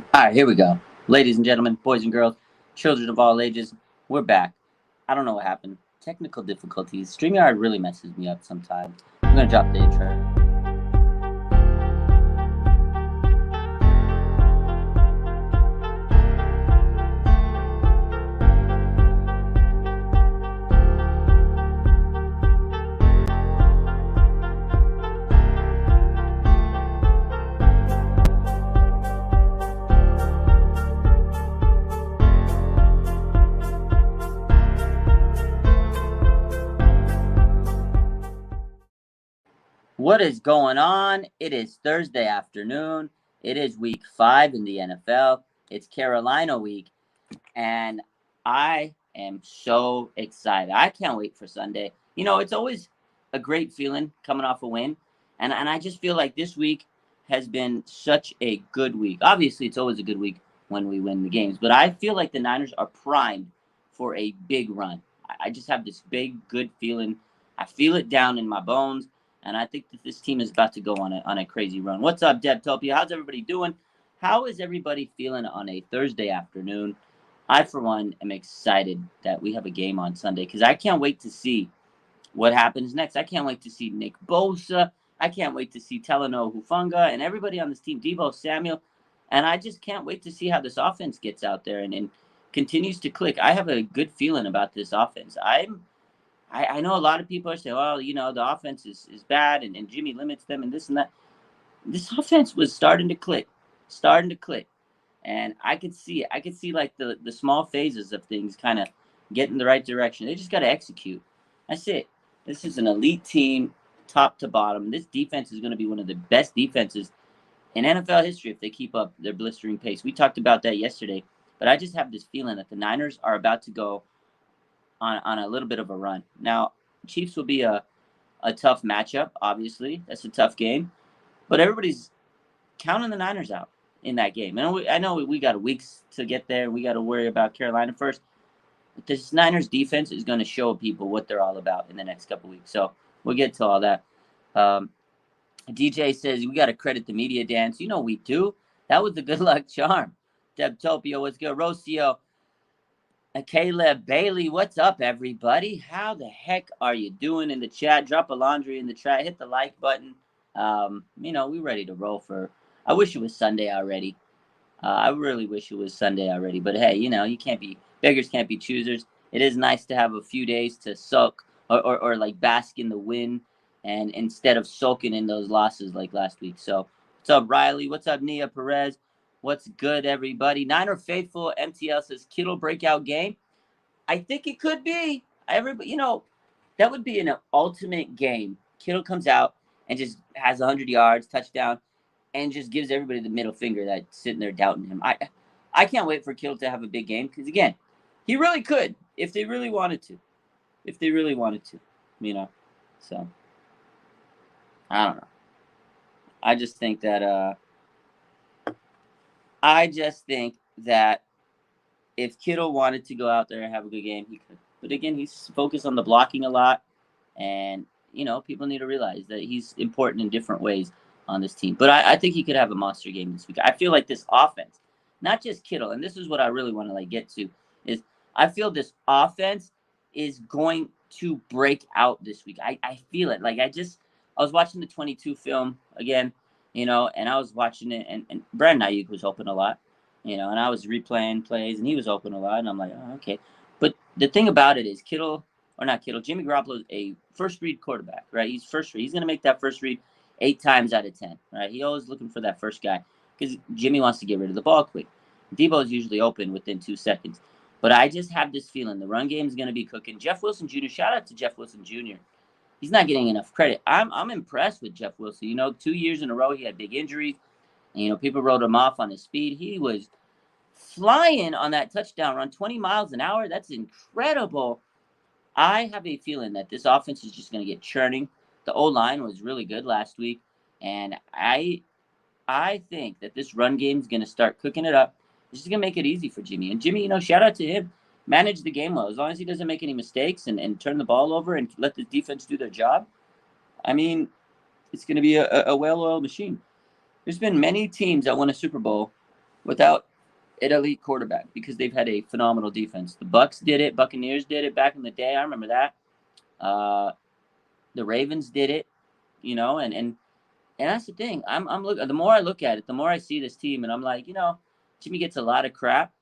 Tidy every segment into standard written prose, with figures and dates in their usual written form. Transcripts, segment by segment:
All right, here we go. Ladies and gentlemen, boys and girls, children of all ages, we're back. I don't know what happened. Technical difficulties. StreamYard really messes me up sometimes. I'm going to drop the intro. What is going on? It is Thursday afternoon. It is week 5 in the NFL. It's Carolina week, and I am so excited. I can't wait for Sunday. You know, it's always a great feeling coming off a win, and I just feel like this week has been such a good week. Obviously, it's always a good week when we win the games, but I feel like the Niners are primed for a big run. I just have this big, good feeling. I feel it down in my bones. And I think that this team is about to go on a crazy run. What's up, Debtopia? How's everybody doing? How is everybody feeling on a Thursday afternoon? I, for one, am excited that we have a game on Sunday because I can't wait to see what happens next. I can't wait to see Nick Bosa. I can't wait to see Talanoa Hufanga and everybody on this team, Deebo Samuel. And I just can't wait to see how this offense gets out there and continues to click. I have a good feeling about this offense. I know a lot of people are saying, well, you know, the offense is bad and Jimmy limits them and this and that. This offense was starting to click. And I could see it. I could see like the small phases of things kind of get in the right direction. They just got to execute. That's it. This is an elite team, top to bottom. This defense is going to be one of the best defenses in NFL history if they keep up their blistering pace. We talked about that yesterday, but I just have this feeling that the Niners are about to go on a little bit of a run. Now, Chiefs will be a tough matchup, obviously. That's a tough game. But everybody's counting the Niners out in that game. And I know we got weeks to get there. We got to worry about Carolina first. But this Niners defense is going to show people what they're all about in the next couple weeks. So we'll get to all that. DJ says, we got to credit the media dance. You know we do. That was the good luck charm. Debtopia, what's good? Rocio. Caleb Bailey, what's up, everybody? How the heck are you doing in the chat? Drop a laundry in the chat. Hit the like button. We're ready to roll for. I wish it was Sunday already. I really wish it was Sunday already. But hey, you can't be beggars can't be choosers. It is nice to have a few days to sulk or like bask in the win, and instead of sulking in those losses like last week. So what's up, Riley? What's up, Nia Perez? What's good, everybody? Niner Faithful MTL says Kittle breakout game. I think it could be. Everybody, that would be an ultimate game. Kittle comes out and just has 100 yards, touchdown, and just gives everybody the middle finger that's sitting there doubting him. I can't wait for Kittle to have a big game because, again, he really could if they really wanted to. So I don't know. I just think that if Kittle wanted to go out there and have a good game, he could. But again, he's focused on the blocking a lot, and people need to realize that he's important in different ways on this team. But I think he could have a monster game this week. I feel like this offense, not just Kittle, and this is what I really want to get to, is I feel this offense is going to break out this week. I feel it. I was watching the 22 film again. And I was watching it, and Brandon Ayuk was open a lot, and I was replaying plays, and he was open a lot, and I'm like, oh, okay. But the thing about it is Jimmy Garoppolo is a first-read quarterback, right? He's first read. He's going to make that first read 8 times out of 10, right? He's always looking for that first guy because Jimmy wants to get rid of the ball quick. Debo is usually open within 2 seconds. But I just have this feeling the run game is going to be cooking. Jeff Wilson Jr., shout out to Jeff Wilson Jr., he's not getting enough credit. I'm impressed with Jeff Wilson. 2 years in a row he had big injuries. And, people wrote him off on his speed. He was flying on that touchdown run, 20 miles an hour. That's incredible. I have a feeling that this offense is just going to get churning. The O-line was really good last week. And I think that this run game is going to start cooking it up. This is going to make it easy for Jimmy. And Jimmy, shout out to him. Manage the game well. As long as he doesn't make any mistakes and turn the ball over and let the defense do their job, I mean, it's going to be a well-oiled machine. There's been many teams that won a Super Bowl without an elite quarterback because they've had a phenomenal defense. The Bucks did it. Buccaneers did it back in the day. I remember that. The Ravens did it, and that's the thing. I'm looking. The more I look at it, the more I see this team, and I'm like, Jimmy gets a lot of crap.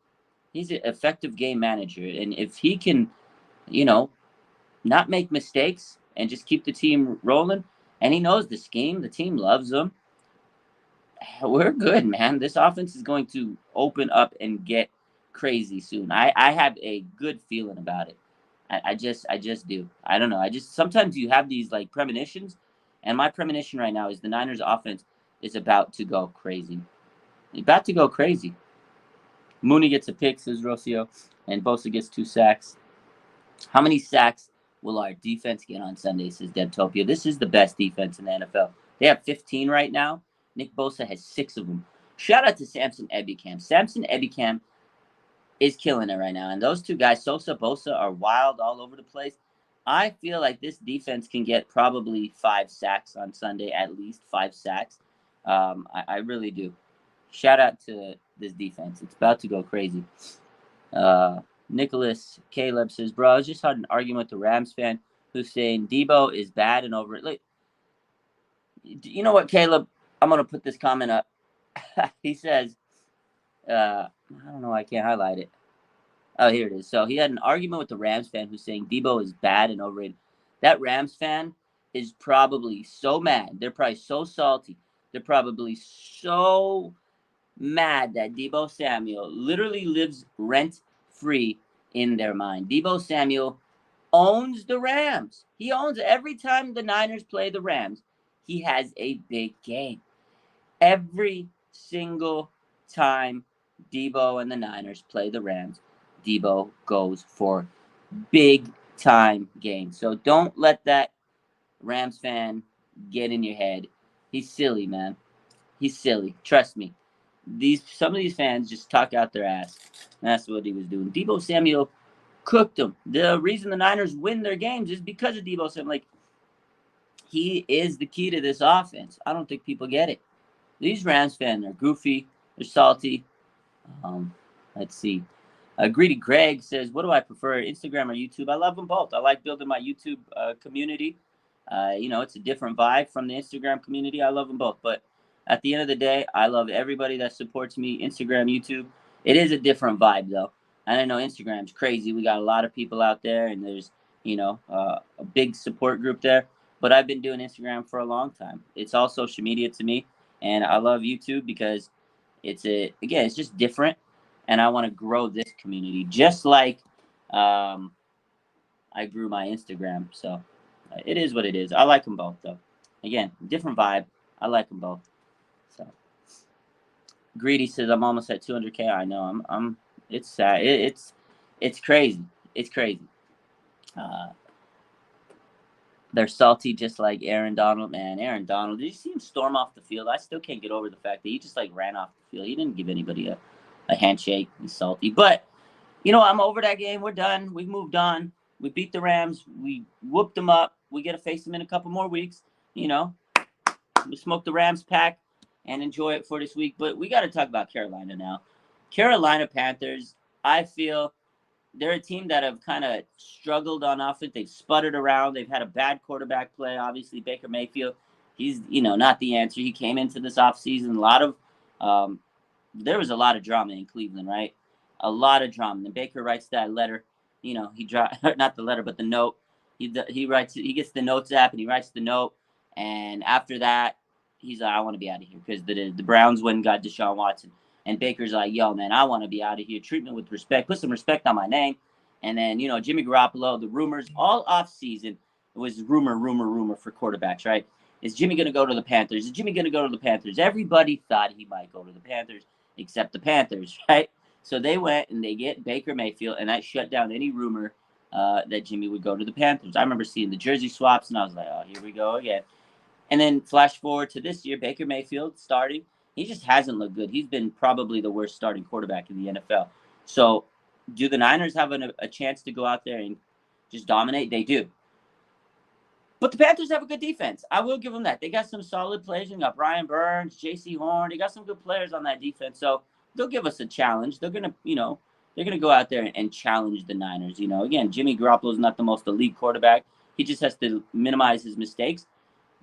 He's an effective game manager, and if he can, you know, not make mistakes and just keep the team rolling, and he knows the scheme, the team loves him. We're good, man. This offense is going to open up and get crazy soon. I have a good feeling about it. I just do. I don't know. I just sometimes you have these like premonitions, and my premonition right now is the Niners offense is about to go crazy. About to go crazy. Mooney gets a pick, says Rocio, and Bosa gets 2 sacks. How many sacks will our defense get on Sunday, says Debtopia? This is the best defense in the NFL. They have 15 right now. Nick Bosa has 6 of them. Shout out to Samson Ebicam. Samson Ebicam is killing it right now. And those two guys, Sosa, Bosa, are wild all over the place. I feel like this defense can get probably 5 sacks on Sunday, at least 5 sacks. I really do. Shout out to this defense. It's about to go crazy. Nicholas Caleb says, bro, I just had an argument with the Rams fan who's saying Debo is bad and over it. Like, you know what, Caleb? I'm going to put this comment up. He says, I don't know. I can't highlight it. Oh, here it is. So he had an argument with the Rams fan who's saying Debo is bad and overrated. That Rams fan is probably so mad. They're probably so salty. They're probably so mad that Debo Samuel literally lives rent-free in their mind. Debo Samuel owns the Rams. He owns it. Every time the Niners play the Rams, he has a big game. Every single time Debo and the Niners play the Rams, Debo goes for big time games. So don't let that Rams fan get in your head. He's silly, man. He's silly. Trust me. Some of these fans just talk out their ass. And that's what he was doing. Debo Samuel cooked them. The reason the Niners win their games is because of Debo Samuel. Like, he is the key to this offense. I don't think people get it. These Rams fans are goofy. They're salty. Let's see. Greedy Greg says, what do I prefer, Instagram or YouTube? I love them both. I like building my YouTube community. It's a different vibe from the Instagram community. I love them both. But at the end of the day, I love everybody that supports me, Instagram, YouTube. It is a different vibe, though. And I know Instagram's crazy. We got a lot of people out there, and there's, a big support group there. But I've been doing Instagram for a long time. It's all social media to me. And I love YouTube because it's just different. And I want to grow this community just like I grew my Instagram. So it is what it is. I like them both, though. Again, different vibe. I like them both. So Greedy says I'm almost at 200K. I know. I'm. It's sad. It's crazy. It's crazy. They're salty just like Aaron Donald. Man, Aaron Donald. Did you see him storm off the field? I still can't get over the fact that he just like ran off the field. He didn't give anybody a handshake. He's salty. But, I'm over that game. We're done. We've moved on. We beat the Rams. We whooped them up. We get to face them in a couple more weeks. We smoke the Rams pack and enjoy it for this week. But we got to talk about Carolina now. Carolina Panthers, I feel they're a team that have kind of struggled on offense. They've sputtered around. They've had a bad quarterback play. Obviously, Baker Mayfield, he's, not the answer. He came into this offseason. There was a lot of drama in Cleveland, right? A lot of drama. And Baker writes that letter. He not the letter, but the note. He gets the notes app and he writes the note. And after that, he's like, I want to be out of here because the Browns went and got Deshaun Watson. And Baker's like, yo, man, I want to be out of here. Treat me with respect. Put some respect on my name. And then, Jimmy Garoppolo, the rumors all off season, it was rumor for quarterbacks, right? Is Jimmy going to go to the Panthers? Is Jimmy going to go to the Panthers? Everybody thought he might go to the Panthers except the Panthers, right? So they went and they get Baker Mayfield, and that shut down any rumor that Jimmy would go to the Panthers. I remember seeing the jersey swaps, and I was like, oh, here we go again. And then flash forward to this year, Baker Mayfield starting. He just hasn't looked good. He's been probably the worst starting quarterback in the NFL. So do the Niners have a chance to go out there and just dominate? They do. But the Panthers have a good defense. I will give them that. They got some solid players. They got Brian Burns, J.C. Horn. They got some good players on that defense. So they'll give us a challenge. They're gonna go out there and challenge the Niners. Again, Jimmy Garoppolo's not the most elite quarterback. He just has to minimize his mistakes.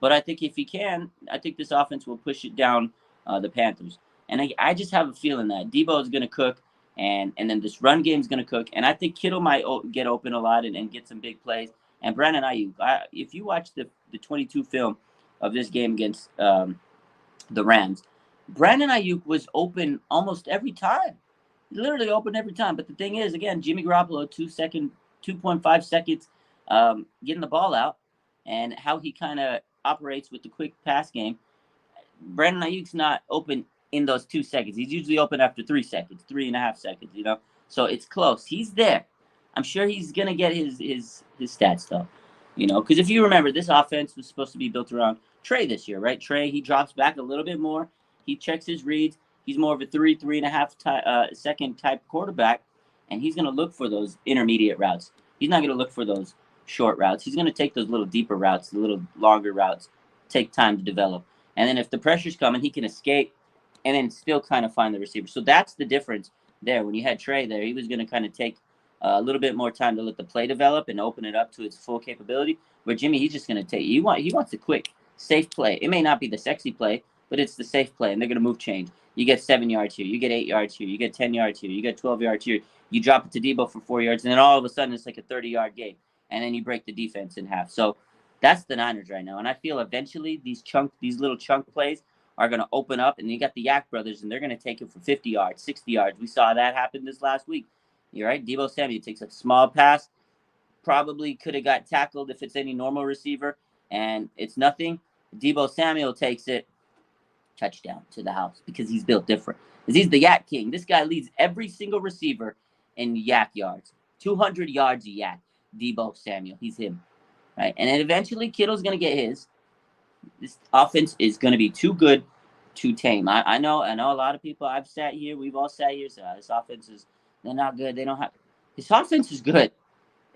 But I think if he can, I think this offense will push it down the Panthers. And I just have a feeling that Debo is going to cook, and then this run game is going to cook. And I think Kittle might get open a lot and get some big plays. And Brandon Ayuk, if you watch the 22 film of this game against the Rams, Brandon Ayuk was open almost every time. Literally open every time. But the thing is, again, Jimmy Garoppolo, 2.5 seconds getting the ball out, and how he kind of operates with the quick pass game. Brandon Ayuk's not open in those 2 seconds. He's usually open after 3 seconds, 3.5 seconds, So it's close. He's there. I'm sure he's going to get his stats, though. Because if you remember, this offense was supposed to be built around Trey this year, right? Trey, he drops back a little bit more. He checks his reads. He's more of a 3.5 second type quarterback, and he's going to look for those intermediate routes. He's not going to look for those short routes. He's going to take those little deeper routes, the little longer routes, take time to develop. And then if the pressure's coming, he can escape and then still kind of find the receiver. So that's the difference there. When you had Trey there, he was going to kind of take a little bit more time to let the play develop and open it up to its full capability. Where Jimmy, he's just going to take. He wants a quick, safe play. It may not be the sexy play, but it's the safe play, and they're going to move change. You get 7 yards here. You get 8 yards here. You get 10 yards here. You get 12 yards here. You drop it to Debo for 4 yards, and then all of a sudden it's like a 30-yard game, and then you break the defense in half. So that's the Niners right now, and I feel eventually these little chunk plays are going to open up, and you got the Yak brothers, and they're going to take it for 50 yards, 60 yards. We saw that happen this last week. You're right. Debo Samuel takes a small pass, probably could have got tackled if it's any normal receiver, and it's nothing. Debo Samuel takes it, touchdown to the house, because he's built different. Because he's the Yak King. This guy leads every single receiver in Yak yards. 200 yards a Yak. Debo Samuel. He's him. Right? And then eventually Kittle's going to get his. This offense is going to be too good to tame. I know a lot of people. I've sat here. We've all sat here. So this offense they're not good. They don't have. This offense is good.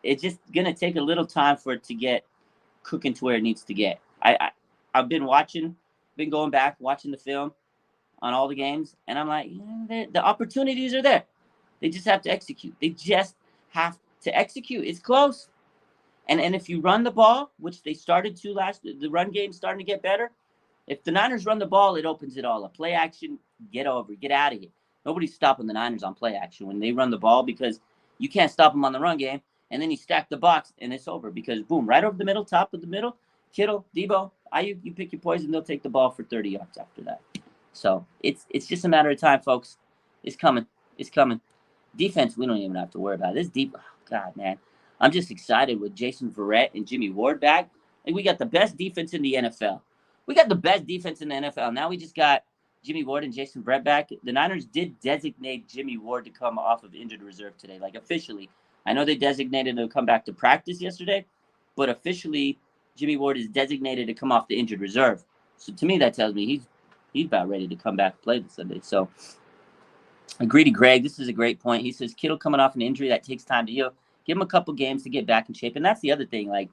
It's just going to take a little time for it to get cooking to where it needs to get. I've been going back, watching the film on all the games, and I'm like, the opportunities are there. They just have to execute. It's close. And if you run the ball, which they started to the run game's starting to get better. If the Niners run the ball, it opens it all up. Play action, get over, get out of here. Nobody's stopping the Niners on play action when they run the ball, because you can't stop them on the run game. And then you stack the box, and it's over, because boom, right over the middle, top of the middle, Kittle, Debo, Ayuk, you pick your poison. They'll take the ball for 30 yards after that. So it's just a matter of time, folks. It's coming. It's coming. Defense, we don't even have to worry about this. Oh, God, man. I'm just excited with Jason Verrett and Jimmy Ward back. And we got the best defense in the NFL. Now we just got Jimmy Ward and Jason Verrett back. The Niners did designate Jimmy Ward to come off of injured reserve today, like officially. I know they designated him to come back to practice yesterday, but officially Jimmy Ward is designated to come off the injured reserve. So to me, that tells me he's about ready to come back and play this Sunday. So agree to Greg. This is a great point. He says Kittle coming off an injury that takes time to heal. Give him a couple games to get back in shape. And that's the other thing. Like,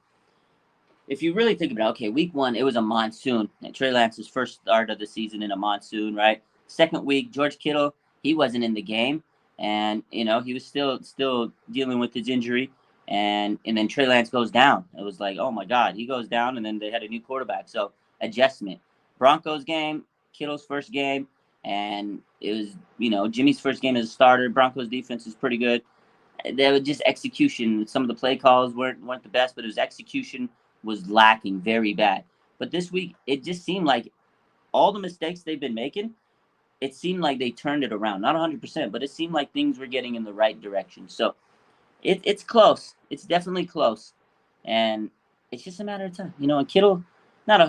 if you really think about it, okay, week 1, it was a monsoon. And Trey Lance's first start of the season in a monsoon, right? Second week, George Kittle, he wasn't in the game. And, he was still dealing with his injury. And then Trey Lance goes down. It was like, oh, my God. He goes down, and then they had a new quarterback. So, adjustment. Broncos game, Kittle's first game. And it was, Jimmy's first game as a starter. Broncos defense is pretty good. There was just execution. Some of the play calls weren't the best, but his execution was lacking very bad. But this week, it just seemed like all the mistakes they've been making, it seemed like they turned it around. Not 100%, but it seemed like things were getting in the right direction. So it's close. It's definitely close. And it's just a matter of time. And Kittle,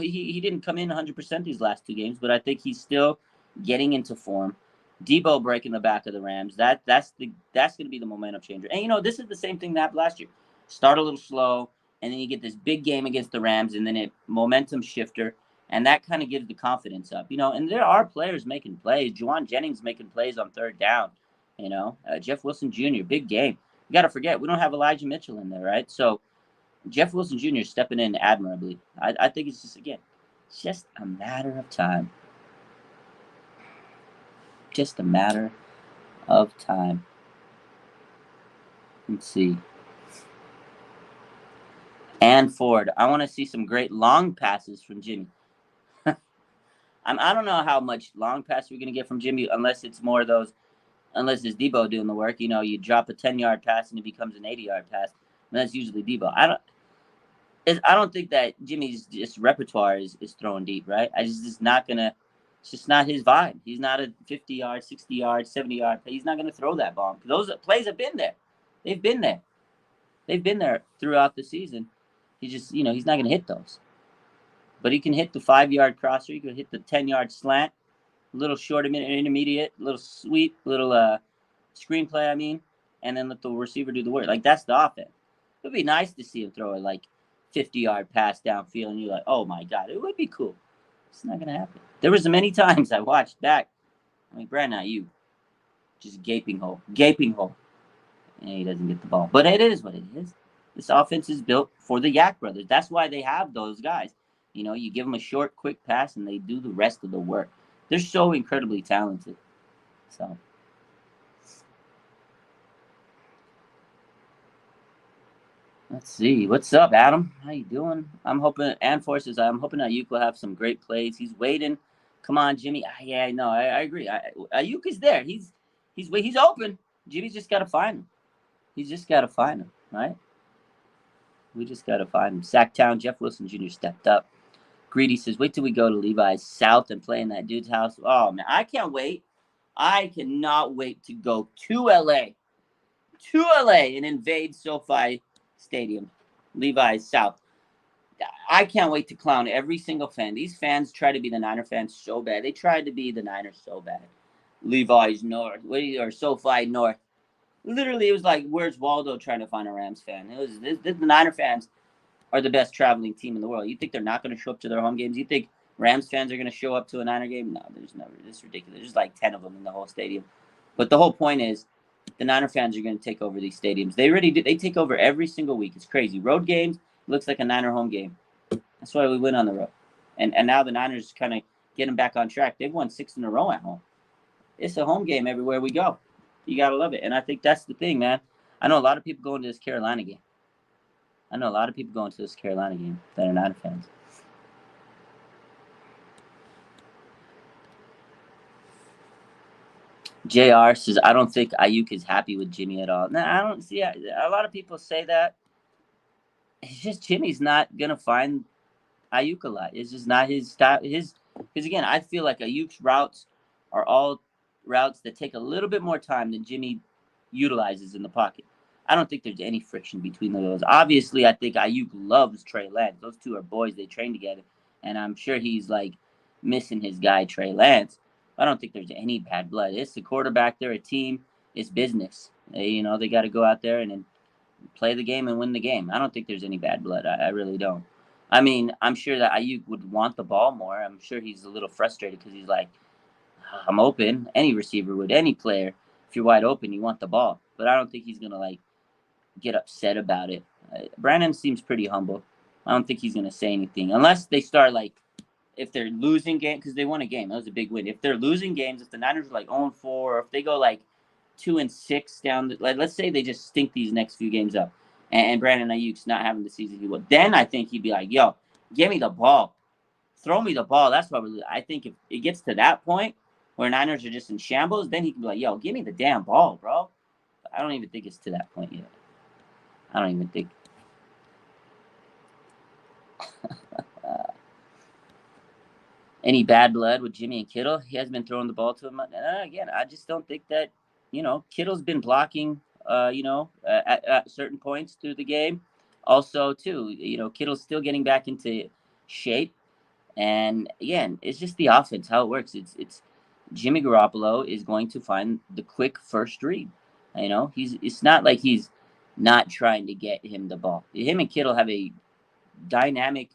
he didn't come in 100% these last 2 games, but I think he's still getting into form. Debo breaking the back of the Rams. That's going to be the momentum changer. And, this is the same thing that happened last year. Start a little slow, and then you get this big game against the Rams, and then it momentum shifter, and that kind of gives the confidence up. And there are players making plays. Juwan Jennings making plays on third down. Jeff Wilson Jr., big game. You got to forget, we don't have Elijah Mitchell in there, right? So Jeff Wilson Jr. is stepping in admirably. I think it's just a matter of time. Just a matter of time. Let's see. And Ford. I want to see some great long passes from Jimmy. I don't know how much long pass we're going to get from Jimmy unless it's more of those, unless it's Debo doing the work. You know, you drop a 10-yard pass and it becomes an 80-yard pass. And that's usually Debo. I don't think that Jimmy's just repertoire is throwing deep, right? It's not going to, it's just not his vibe. He's not a 50-yard, 60-yard, 70-yard. He's not going to throw that ball. Those plays have been there. They've been there. They've been there throughout the season. He just, he's not going to hit those. But he can hit the 5-yard crosser. He can hit the 10-yard slant, a little short intermediate, a little sweep, little screenplay, and then let the receiver do the work. Like, that's the offense. It would be nice to see him throw a, 50-yard pass downfield, and you're like, oh, my God, it would be cool. It's not going to happen. There was many times I watched back. Brandon Ayuk, just gaping hole. And he doesn't get the ball. But it is what it is. This offense is built for the Yak brothers. That's why they have those guys. You give them a short, quick pass, and they do the rest of the work. They're so incredibly talented. So, let's see. What's up, Adam? How you doing? I'm hoping, and Forces, I'm hoping Ayuk will have some great plays. He's waiting. Come on, Jimmy. Yeah, no, I agree. Ayuk is there. He's open. Jimmy's just got to find him. He's just got to find him, right? We just got to find him. Sacktown, Jeff Wilson Jr. stepped up. Greedy says, wait till we go to Levi's South and play in that dude's house. Oh, man, I can't wait. I cannot wait to go to L.A. And invade SoFi Stadium, Levi's South. I can't wait to clown every single fan. These fans try to be the Niner fans so bad. They tried to be the Niners so bad. Levi's North, or SoFi North. Literally, it was like, where's Waldo trying to find a Rams fan? It was the Niner fans are the best traveling team in the world. You think they're not going to show up to their home games? You think Rams fans are going to show up to a Niner game? No, there's never. It's ridiculous. There's like 10 of them in the whole stadium. But the whole point is, the Niner fans are going to take over these stadiums. They already do. They take over every single week. It's crazy. Road games looks like a Niner home game. That's why we win on the road. And now the Niners kind of get them back on track. They've won 6 in a row at home. It's a home game everywhere we go. You got to love it. And I think that's the thing, man. I know a lot of people going to this Carolina game that are Niner fans. JR says, I don't think Ayuk is happy with Jimmy at all. No, I don't see. A lot of people say that. It's just Jimmy's not going to find Ayuk a lot. It's just not his style. Because, again, I feel like Ayuk's routes are all routes that take a little bit more time than Jimmy utilizes in the pocket. I don't think there's any friction between those. Obviously, I think Ayuk loves Trey Lance. Those two are boys. They train together. And I'm sure he's, missing his guy, Trey Lance. I don't think there's any bad blood. It's the quarterback. They're a team. It's business. They got to go out there and play the game and win the game. I don't think there's any bad blood. I really don't. I'm sure that Ayuk would want the ball more. I'm sure he's a little frustrated because he's like, I'm open. Any receiver would, any player. If you're wide open, you want the ball. But I don't think he's going to, get upset about it. Brandon seems pretty humble. I don't think he's going to say anything. Unless they start, if they're losing game, because they won a game. That was a big win. If they're losing games, if the Niners are 0-4, or if they go 2-6 down, let's say they just stink these next few games up, and Brandon Ayuk's not having the season he would, then I think he'd be like, yo, give me the ball. Throw me the ball. That's what I think. If it gets to that point where Niners are just in shambles, then he can be like, yo, give me the damn ball, bro. I don't even think it's to that point yet. I don't even think. Any bad blood with Jimmy and Kittle? He has been throwing the ball to him. Again, I just don't think that, Kittle's been blocking, at certain points through the game. Also, too, Kittle's still getting back into shape. And again, it's just the offense, how it works. It's Jimmy Garoppolo is going to find the quick first read. It's not like he's not trying to get him the ball. Him and Kittle have a dynamic,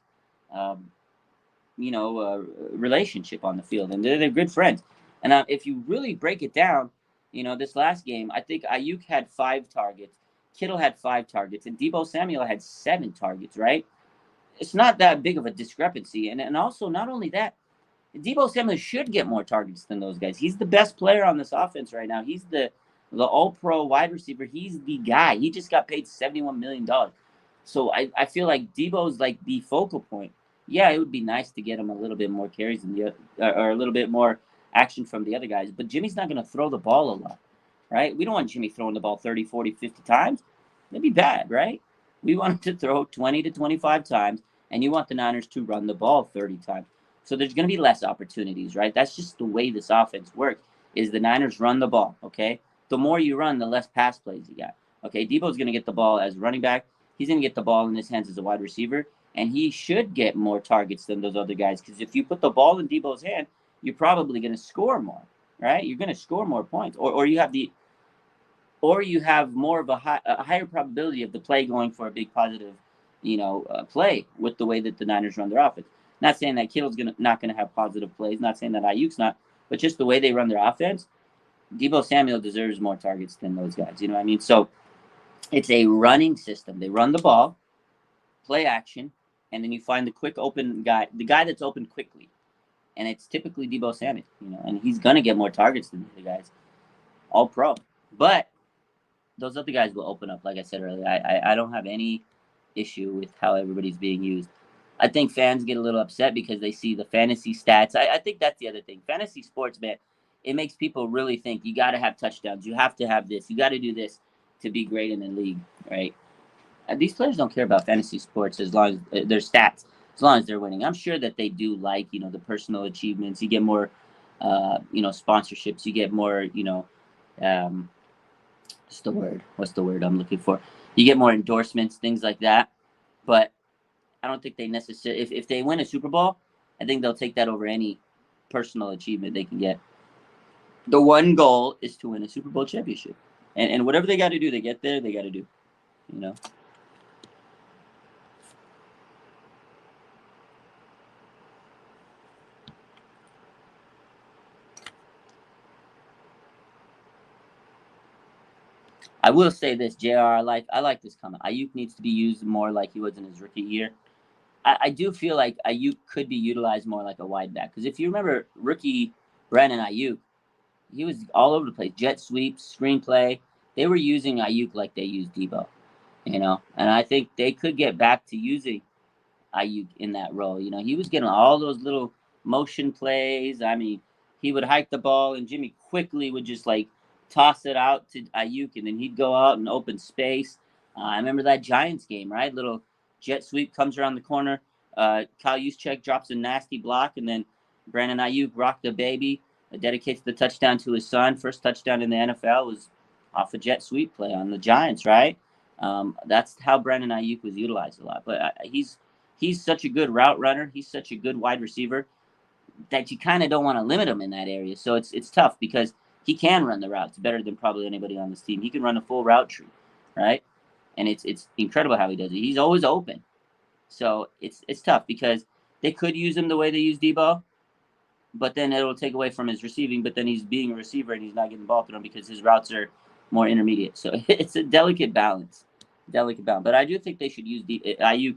relationship on the field, and they're good friends. And if you really break it down, this last game, I think Ayuk had 5 targets, Kittle had 5 targets, and Deebo Samuel had 7 targets, right? It's not that big of a discrepancy. And also, not only that, Deebo Samuel should get more targets than those guys. He's the best player on this offense right now. He's the the all-pro wide receiver. He's the guy. He just got paid $71 million. So I feel like Debo's like the focal point. Yeah, it would be nice to get him a little bit more carries than the or a little bit more action from the other guys. But Jimmy's not going to throw the ball a lot, right? We don't want Jimmy throwing the ball 30, 40, 50 times. That'd be bad, right? We want him to throw 20 to 25 times, and you want the Niners to run the ball 30 times. So there's going to be less opportunities, right? That's just the way this offense works, is the Niners run the ball, okay? The more you run, the less pass plays you got. Okay, Debo's going to get the ball as running back. He's going to get the ball in his hands as a wide receiver, and he should get more targets than those other guys, because if you put the ball in Debo's hand, you're probably going to score more, right? You're going to score more points, or you have more of a higher probability of the play going for a big positive, play with the way that the Niners run their offense. Not saying that Kittle's not gonna have positive plays. Not saying that Ayuk's not, but just the way they run their offense, Deebo Samuel deserves more targets than those guys. You know what I mean? So it's a running system. They run the ball, play action, and then you find the quick open guy, the guy that's open quickly, and it's typically Deebo Samuel. And he's gonna get more targets than the other guys, all pro. But those other guys will open up, like I said earlier. I don't have any issue with how everybody's being used. I think fans get a little upset because they see the fantasy stats. I think that's the other thing. Fantasy sports, man, it makes people really think you got to have touchdowns. You have to have this. You got to do this to be great in the league, right? These players don't care about fantasy sports as long as their stats, as long as they're winning. I'm sure that they do like, the personal achievements. You get more, sponsorships. You get more, what's the word? What's the word I'm looking for? You get more endorsements, things like that. But I don't think they necessarily. If they win a Super Bowl, I think they'll take that over any personal achievement they can get. The one goal is to win a Super Bowl championship, and whatever they got to do to get there, they got to do. I will say this, JR. I like this comment. Ayuk needs to be used more like he was in his rookie year. I do feel like Ayuk could be utilized more like a wide back, because if you remember rookie Brandon Ayuk, he was all over the place. Jet sweeps, screenplay. They were using Ayuk like they used Debo, and I think they could get back to using Ayuk in that role. He was getting all those little motion plays. I mean, he would hike the ball, and Jimmy quickly would just like toss it out to Ayuk, and then he'd go out and open space. I remember that Giants game, right? Little jet sweep comes around the corner. Kyle Juszczyk drops a nasty block, and then Brandon Ayuk rocked the baby, dedicates the touchdown to his son. First touchdown in the NFL was off a jet sweep play on the Giants, right? That's how Brandon Ayuk was utilized a lot. But he's such a good route runner. He's such a good wide receiver that you kind of don't want to limit him in that area. So it's tough because he can run the routes better than probably anybody on this team. He can run a full route tree, right? And it's incredible how he does it. He's always open. So it's tough because they could use him the way they use Debo, but then it'll take away from his receiving. But then he's being a receiver and he's not getting the ball to him because his routes are more intermediate. So it's a delicate balance. But I do think they should use Ayuk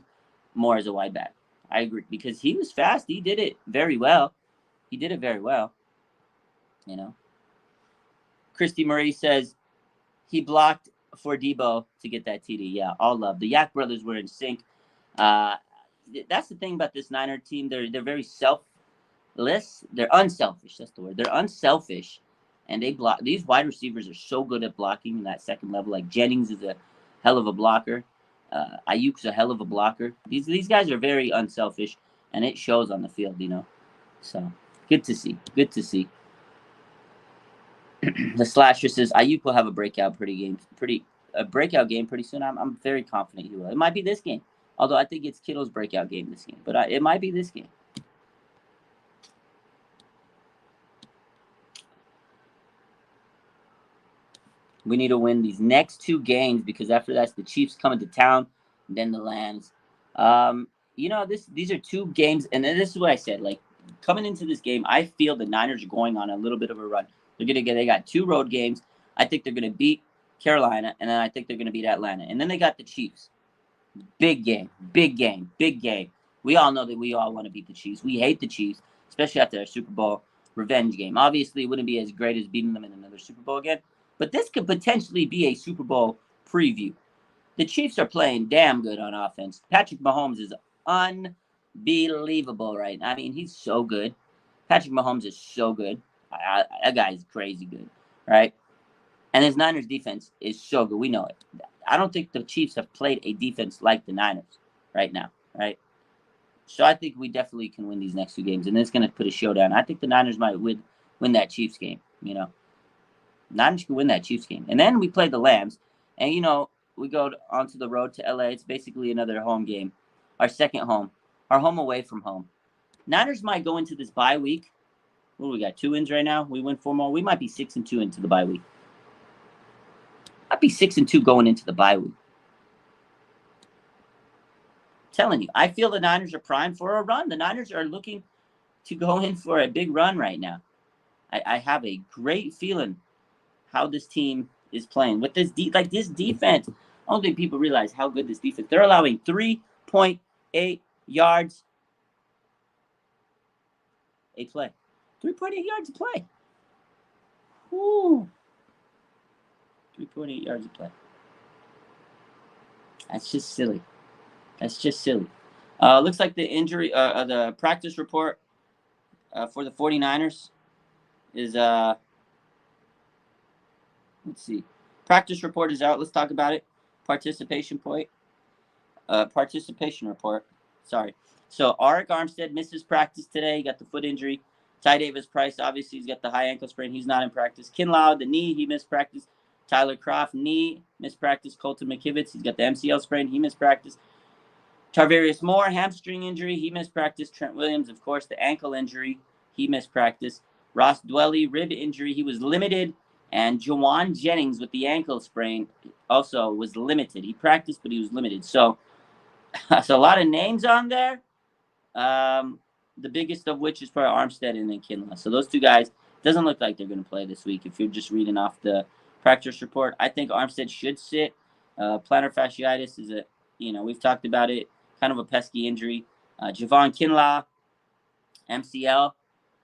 more as a wide back. I agree because he was fast. He did it very well. Christy Murray says he blocked for Debo to get that TD. Yeah, all love. The Yak brothers were in sync. That's the thing about this Niner team. They're very selfless. They're unselfish. That's the word. They're unselfish, and they block. These wide receivers are so good at blocking in that second level. Like Jennings is a hell of a blocker. Ayuk's a hell of a blocker. These guys are very unselfish, and it shows on the field. So good to see. The Slasher says Ayuk will have a breakout game pretty soon. I'm very confident he will. It might be this game, although I think it's Kittle's breakout game this game. But it might be this game. We need to win these next two games because after that's the Chiefs coming to town, and then the Lambs. These are two games, and this is what I said. Like coming into this game, I feel the Niners are going on a little bit of a run. They got two road games. I think they're gonna beat Carolina, and then I think they're gonna beat Atlanta, and then they got the Chiefs. Big game. We all know that we all want to beat the Chiefs. We hate the Chiefs, especially after our Super Bowl revenge game. Obviously, it wouldn't be as great as beating them in another Super Bowl again. But this could potentially be a Super Bowl preview. The Chiefs are playing damn good on offense. Patrick Mahomes is unbelievable right now. I mean, he's so good. Patrick Mahomes is so good. That guy is crazy good, right? And his Niners defense is so good. We know it. I don't think the Chiefs have played a defense like the Niners right now, right? So I think we definitely can win these next two games, and it's going to put a showdown. I think the Niners might win that Chiefs game. Niners can win that Chiefs game, and then we play the Lambs, and we go onto the road to LA. It's basically another home game, our second home, our home away from home. Niners might go into this bye week. What do we got? 2 wins right now. We win 4 more. We might be 6-2 into the bye week. I'd be 6-2 going into the bye week. Telling you, I feel the Niners are primed for a run. The Niners are looking to go in for a big run right now. I have a great feeling how this team is playing with this this defense. I don't think people realize how good this defense. They're allowing 3.8 yards a play. 3.8 yards a play. Woo. 3.8 yards a play. That's just silly. Looks like the injury, the practice report for the 49ers is, let's see. Practice report is out. Let's talk about it. Participation report. Sorry. So, Arik Armstead misses practice today. He got the foot injury. Ty Davis Price, obviously, he's got the high ankle sprain. He's not in practice. Kinlaw, the knee, he missed practice. Tyler Kroft, knee, missed practice. Colton McKivitz, he's got the MCL sprain. He missed practice. Tarvarius Moore, hamstring injury. He missed practice. Trent Williams, of course, the ankle injury. He missed practice. Ross Dwelley, rib injury. He was limited. And Jawan Jennings with the ankle sprain also was limited. He practiced, but he was limited. So, that's a lot of names on there. The biggest of which is probably Armstead and then Kinlaw. So those two guys doesn't look like they're going to play this week. If you're just reading off the practice report, I think Armstead should sit. Plantar fasciitis is we've talked about it. Kind of a pesky injury. Javon Kinlaw, MCL,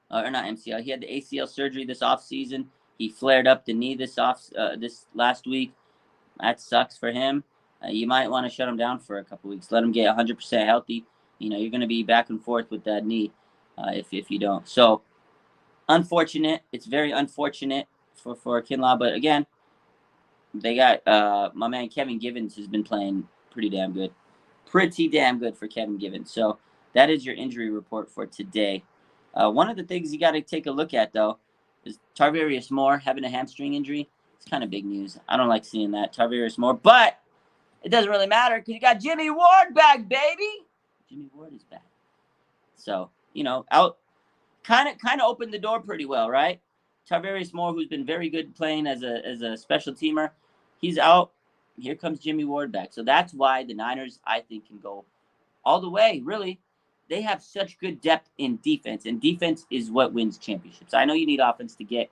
or not MCL. He had the ACL surgery this offseason. He flared up the knee this last week. That sucks for him. You might want to shut him down for a couple weeks. Let him get 100% healthy. You're going to be back and forth with that knee if you don't. So, unfortunate. It's very unfortunate for Kinlaw. But, again, they got my man Kevin Givens has been playing pretty damn good. Pretty damn good for Kevin Givens. So that is your injury report for today. One of the things you got to take a look at, though, is Tarvarius Moore having a hamstring injury. It's kind of big news. I don't like seeing that. Tarvarius Moore. But it doesn't really matter because you got Jimmy Ward back, baby. Jimmy Ward is back. So, out kind of opened the door pretty well, right? Tarvarius Moore, who's been very good playing as a special teamer, he's out. Here comes Jimmy Ward back. So that's why the Niners, I think, can go all the way, really. They have such good depth in defense, and defense is what wins championships. I know you need offense to get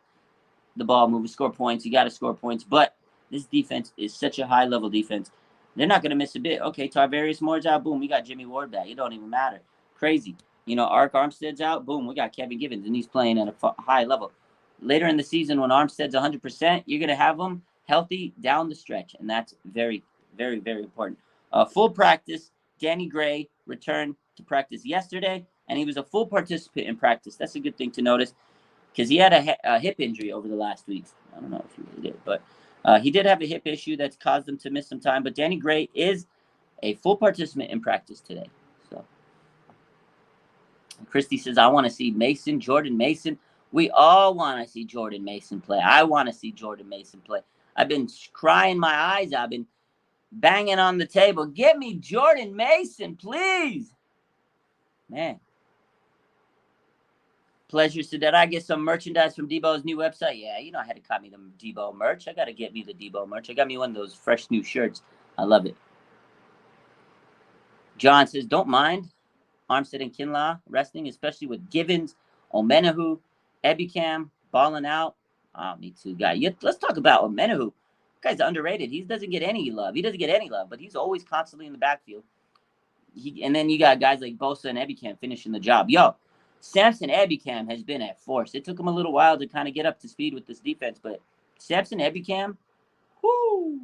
the ball moving, score points. You got to score points, but this defense is such a high-level defense. They're not going to miss a bit. Okay, Tarvarius Moore's out. Boom, we got Jimmy Ward back. It don't even matter. Crazy. Arik Armstead's out. Boom, we got Kevin Givens, and he's playing at a high level. Later in the season, when Armstead's 100%, you're going to have him healthy down the stretch, and that's very, very, very important. Full practice. Danny Gray returned to practice yesterday, and he was a full participant in practice. That's a good thing to notice because he had a hip injury over the last week. I don't know if he really did, but he did have a hip issue that's caused him to miss some time. But Danny Gray is a full participant in practice today. So Christy says, I want to see Jordan Mason. We all want to see Jordan Mason play. I want to see Jordan Mason play. I've been crying my eyes out. I've been banging on the table. Get me Jordan Mason, please. Man. Pleasure so that I get some merchandise from Debo's new website. Yeah, I had to cop me the Debo merch. I got to get me the Debo merch. I got me one of those fresh new shirts. I love it. John says, don't mind Armstead and Kinlaw resting, especially with Givens, Omenahu, Ebicam balling out. Oh, me too, guy. Let's talk about Omenahu. Guy's underrated. He doesn't get any love. But he's always constantly in the backfield. And then you got guys like Bosa and Ebicam finishing the job. Samson Ebicam has been at force. It took him a little while to kind of get up to speed with this defense, but Samson Ebicam, whoo,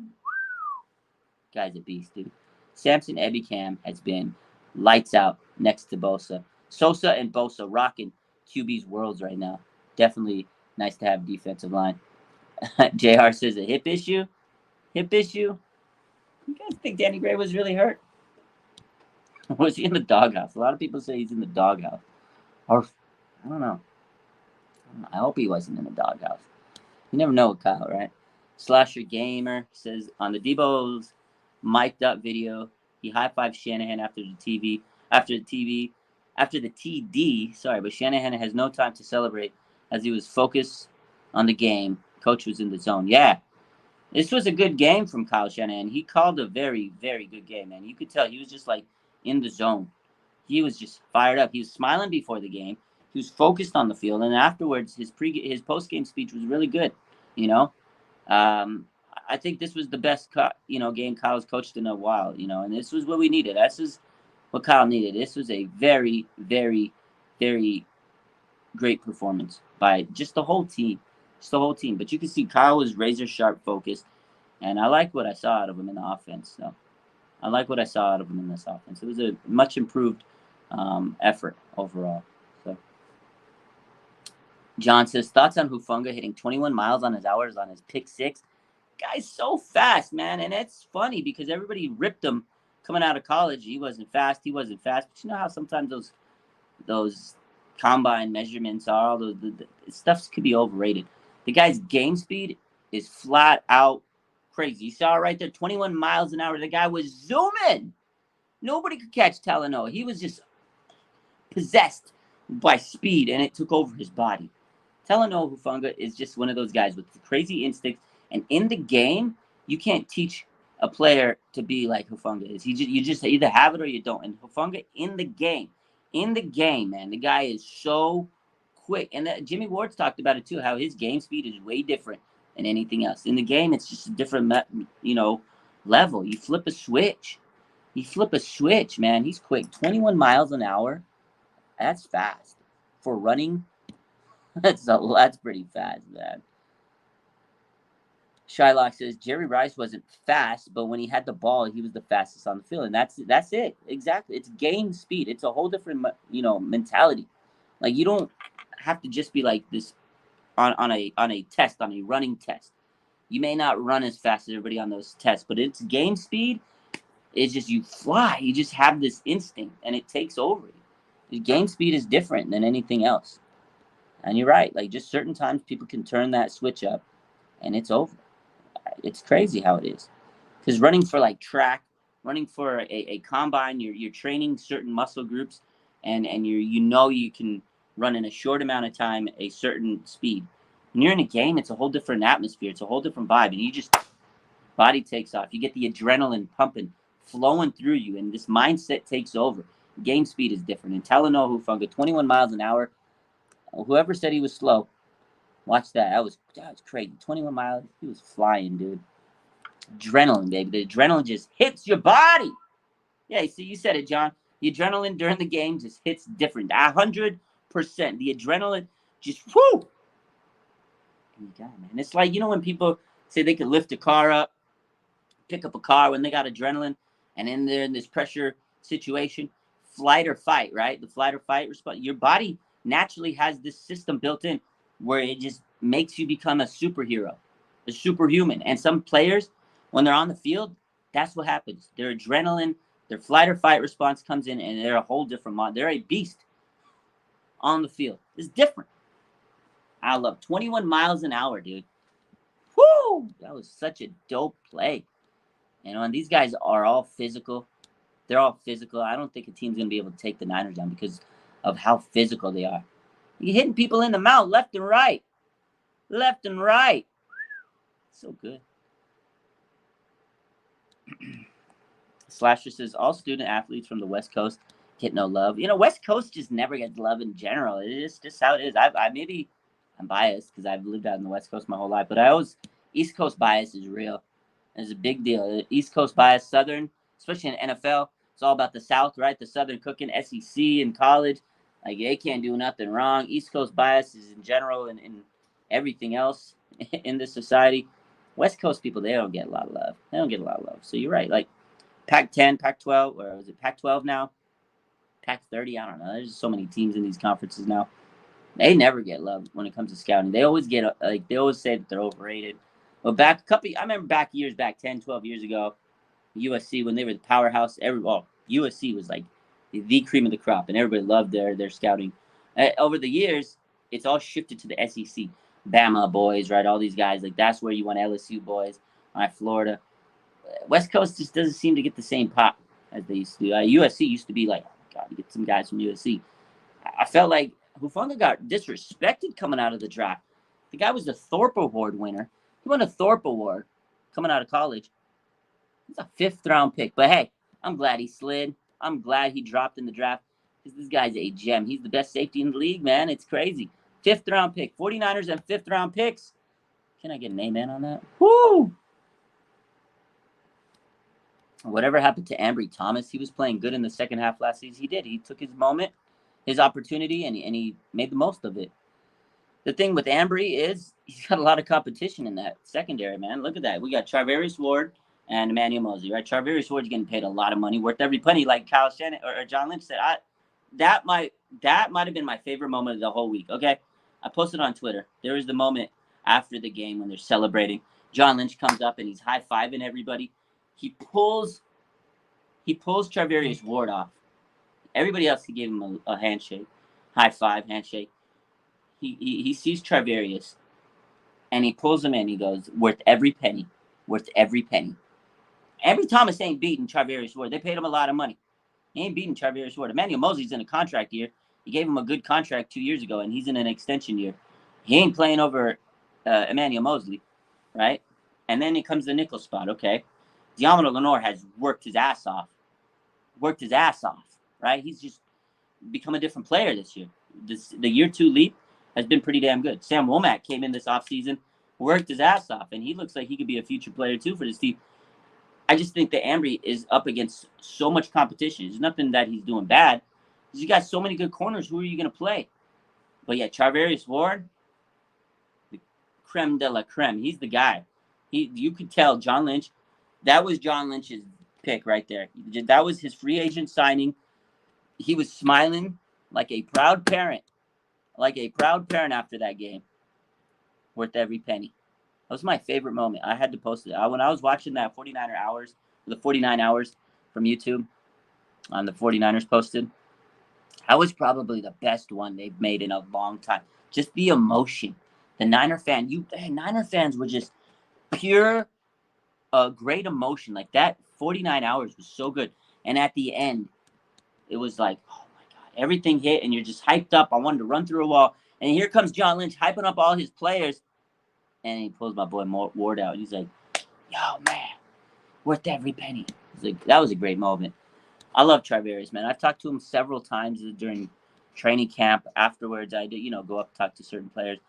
guy's a beast, dude. Samson Ebicam has been lights out next to Bosa. Sosa and Bosa rocking QB's worlds right now. Definitely nice to have defensive line. JR says a hip issue. Hip issue. You guys think Danny Gray was really hurt? Was he in the doghouse? A lot of people say he's in the doghouse. Or, I don't know. I hope he wasn't in the doghouse. You never know with Kyle, right? Slasher Gamer says on the Debo's mic'd up video, he high-fived Shanahan after the TD. Sorry, but Shanahan has no time to celebrate as he was focused on the game. Coach was in the zone. Yeah, this was a good game from Kyle Shanahan. He called a very, very good game, man. You could tell he was just like in the zone. He was just fired up. He was smiling before the game. He was focused on the field, and afterwards, his post game speech was really good. You know, I think this was the best game Kyle's coached in a while. And this was what we needed. This is what Kyle needed. This was a very, very, very great performance by just the whole team. But you can see Kyle was razor sharp focused, and I like what I saw out of him in the offense. So I like what I saw out of him in this offense. It was a much improved effort overall. So John says thoughts on Hufanga hitting 21 miles on his hours on his pick six. Guy's so fast, man, and it's funny because everybody ripped him coming out of college. He wasn't fast. But you know how sometimes those combine measurements are all the stuff could be overrated. The guy's game speed is flat out crazy. You saw it right there, 21 miles an hour. The guy was zooming. Nobody could catch Talanoa. He was just possessed by speed, and it took over his body. Talanoa Hufanga is just one of those guys with crazy instincts. And in the game, you can't teach a player to be like Hufanga is. You just either have it or you don't. And Hufanga in the game, man, the guy is so quick. And Jimmy Ward's talked about it too, how his game speed is way different than anything else. In the game, it's just a different, level. You flip a switch. Man. He's quick. 21 miles an hour. That's fast. For running, that's pretty fast, man. Shylock says Jerry Rice wasn't fast, but when he had the ball, he was the fastest on the field, and that's it. Exactly, it's game speed. It's a whole different mentality. Like you don't have to just be like this on a test, on a running test. You may not run as fast as everybody on those tests, but it's game speed. It's just you fly. You just have this instinct, and it takes over. The game speed is different than anything else. And you're right. Like just certain times, people can turn that switch up, and it's over. It's crazy how it is. Because running for like track, running for a combine, you're training certain muscle groups, and you can run in a short amount of time a certain speed. When you're in a game, it's a whole different atmosphere. It's a whole different vibe, and you just body takes off. You get the adrenaline pumping, flowing through you, and this mindset takes over. Game speed is different. And Talanoa Hufanga, 21 miles an hour. Whoever said he was slow, watch that. That was crazy. 21 miles. He was flying, dude. Adrenaline, baby. The adrenaline just hits your body. Yeah, see, you said it, John. The adrenaline during the game just hits different. 100%. The adrenaline just, whoo. God, man. It's like, when people say they could lift a car up, pick up a car when they got adrenaline, and then they're in this pressure situation, flight or fight, right? The flight or fight response. Your body naturally has this system built in where it just makes you become a superhero, a superhuman. And some players, when they're on the field, that's what happens. Their adrenaline, their flight or fight response comes in, and they're a whole different mod. They're a beast on the field. It's different. I love 21 miles an hour, dude. Woo! That was such a dope play. And these guys are all physical. They're all physical. I don't think a team's going to be able to take the Niners down because of how physical they are. You're hitting people in the mouth left and right. Left and right. So good. Slasher says, all student athletes from the West Coast get no love. West Coast just never gets love in general. It's just how it is. I'm biased because I've lived out in the West Coast my whole life, but East Coast bias is real. It's a big deal. East Coast bias, Southern, especially in NFL, it's all about the South, right? The Southern cooking, SEC in college. Like, they can't do nothing wrong. East Coast bias is in general and everything else. in this society. West Coast people, they don't get a lot of love. They don't get a lot of love. So you're right. Like Pac-10, Pac-12, or is it Pac-12 now? Pac-30, I don't know. There's so many teams in these conferences now. They never get love when it comes to scouting. They always get like they always say that they're overrated. But I remember back years back 10, 12 years ago, USC when they were the powerhouse. USC was like the cream of the crop, and everybody loved their scouting. Over the years, it's all shifted to the SEC. Bama boys, right? All these guys, like that's where you want LSU boys. All right, Florida. West Coast just doesn't seem to get the same pop as they used to do. USC used to be like, oh my God, you get some guys from USC. I felt like Hufanga got disrespected coming out of the draft. The guy was the Thorpe Award winner. He won a Thorpe Award coming out of college. He's a 5th-round pick. But hey, I'm glad he slid. I'm glad he dropped in the draft because this guy's a gem. He's the best safety in the league, man. It's crazy. 5th-round pick. 49ers and 5th-round picks. Can I get an amen on that? Woo! Whatever happened to Ambry Thomas? He was playing good in the second half last season. He did. He took his moment, his opportunity, and he made the most of it. The thing with Ambry is he's got a lot of competition in that secondary, man. Look at that. We got Charvarius Ward and Emmanuel Moseley, right? Charvarius Ward's getting paid a lot of money, worth every penny, like Kyle Shannon or John Lynch said. That might have been my favorite moment of the whole week. Okay, I posted on Twitter. There was the moment after the game when they're celebrating. John Lynch comes up and he's high-fiving everybody. He pulls Charvarius Ward off. Everybody else, he gave him a handshake, high five, handshake. He sees Charvarius, and he pulls him in. He goes, worth every penny, worth every penny. Ambry Thomas ain't beating Charvarius Ward. They paid him a lot of money. He ain't beating Charvarius Ward. Emmanuel Moseley's in a contract year. He gave him a good contract 2 years ago, and he's in an extension year. He ain't playing over Emmanuel Moseley, right? And then it comes the nickel spot, okay? Diamond Lenore has worked his ass off, right? He's just become a different player this year. The year 2 leap has been pretty damn good. Sam Womack came in this offseason, worked his ass off, and he looks like he could be a future player too for this team. I just think that Ambry is up against so much competition. There's nothing that he's doing bad. You got so many good corners. Who are you going to play? But yeah, Charvarius Ward, the creme de la creme. He's the guy. You could tell John Lynch. That was John Lynch's pick right there. That was his free agent signing. He was smiling like a proud parent after that game. Worth every penny. That was my favorite moment. I had to post it. When I was watching that 49 hours from YouTube on the 49ers posted, that was probably the best one they've made in a long time. Just the emotion. The Niner fans were just pure great emotion. Like that 49 hours was so good. And at the end, it was like, oh my God, everything hit and you're just hyped up. I wanted to run through a wall. And here comes John Lynch hyping up all his players. And he pulls my boy Ward out. He's like, yo, man, worth every penny. He's like, that was a great moment. I love Charvarius, man. I've talked to him several times during training camp. Afterwards, I did, go up, talk to certain players.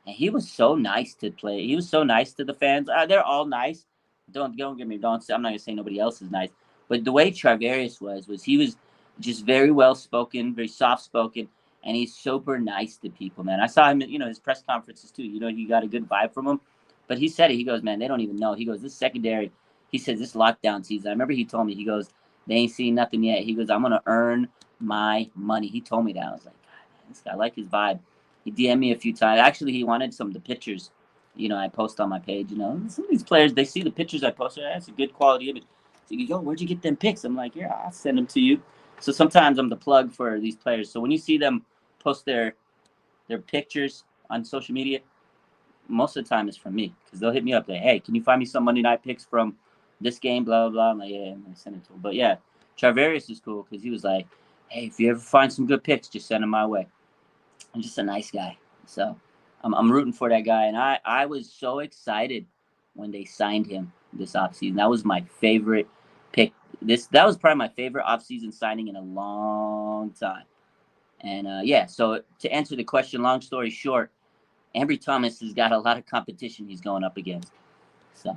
And he was so nice to play. He was so nice to the fans. They're all nice. Don't get me wrong. I'm not going to say nobody else is nice. But the way Charvarius was he was just very well-spoken, very soft-spoken, and he's super nice to people, man. I saw him, his press conferences, too. You got a good vibe from him. But he said it. He goes, man, they don't even know. He goes, this secondary, he says, this lockdown season. I remember he told me, he goes, they ain't seen nothing yet. He goes, I'm going to earn my money. He told me that. I was like, God, man, this guy, I like his vibe. He DM'd me a few times. Actually, he wanted some of the pictures, I post on my page. Some of these players, they see the pictures I posted. That's a good quality image. So you go, where'd you get them pics? I'm like, yeah, I'll send them to you. So sometimes I'm the plug for these players. So when you see them post their pictures on social media, most of the time it's from me because they'll hit me up like, hey, can you find me some Monday night pics from this game, blah, blah, blah. I'm like, yeah, I'm going to send it to him. But yeah, Charvarius is cool because he was like, hey, if you ever find some good pics, just send them my way. I'm just a nice guy. So I'm rooting for that guy. And I was so excited when they signed him this offseason. That was my favorite pick. That was probably my favorite offseason signing in a long time. And so to answer the question, long story short, Ambry Thomas has got a lot of competition he's going up against. So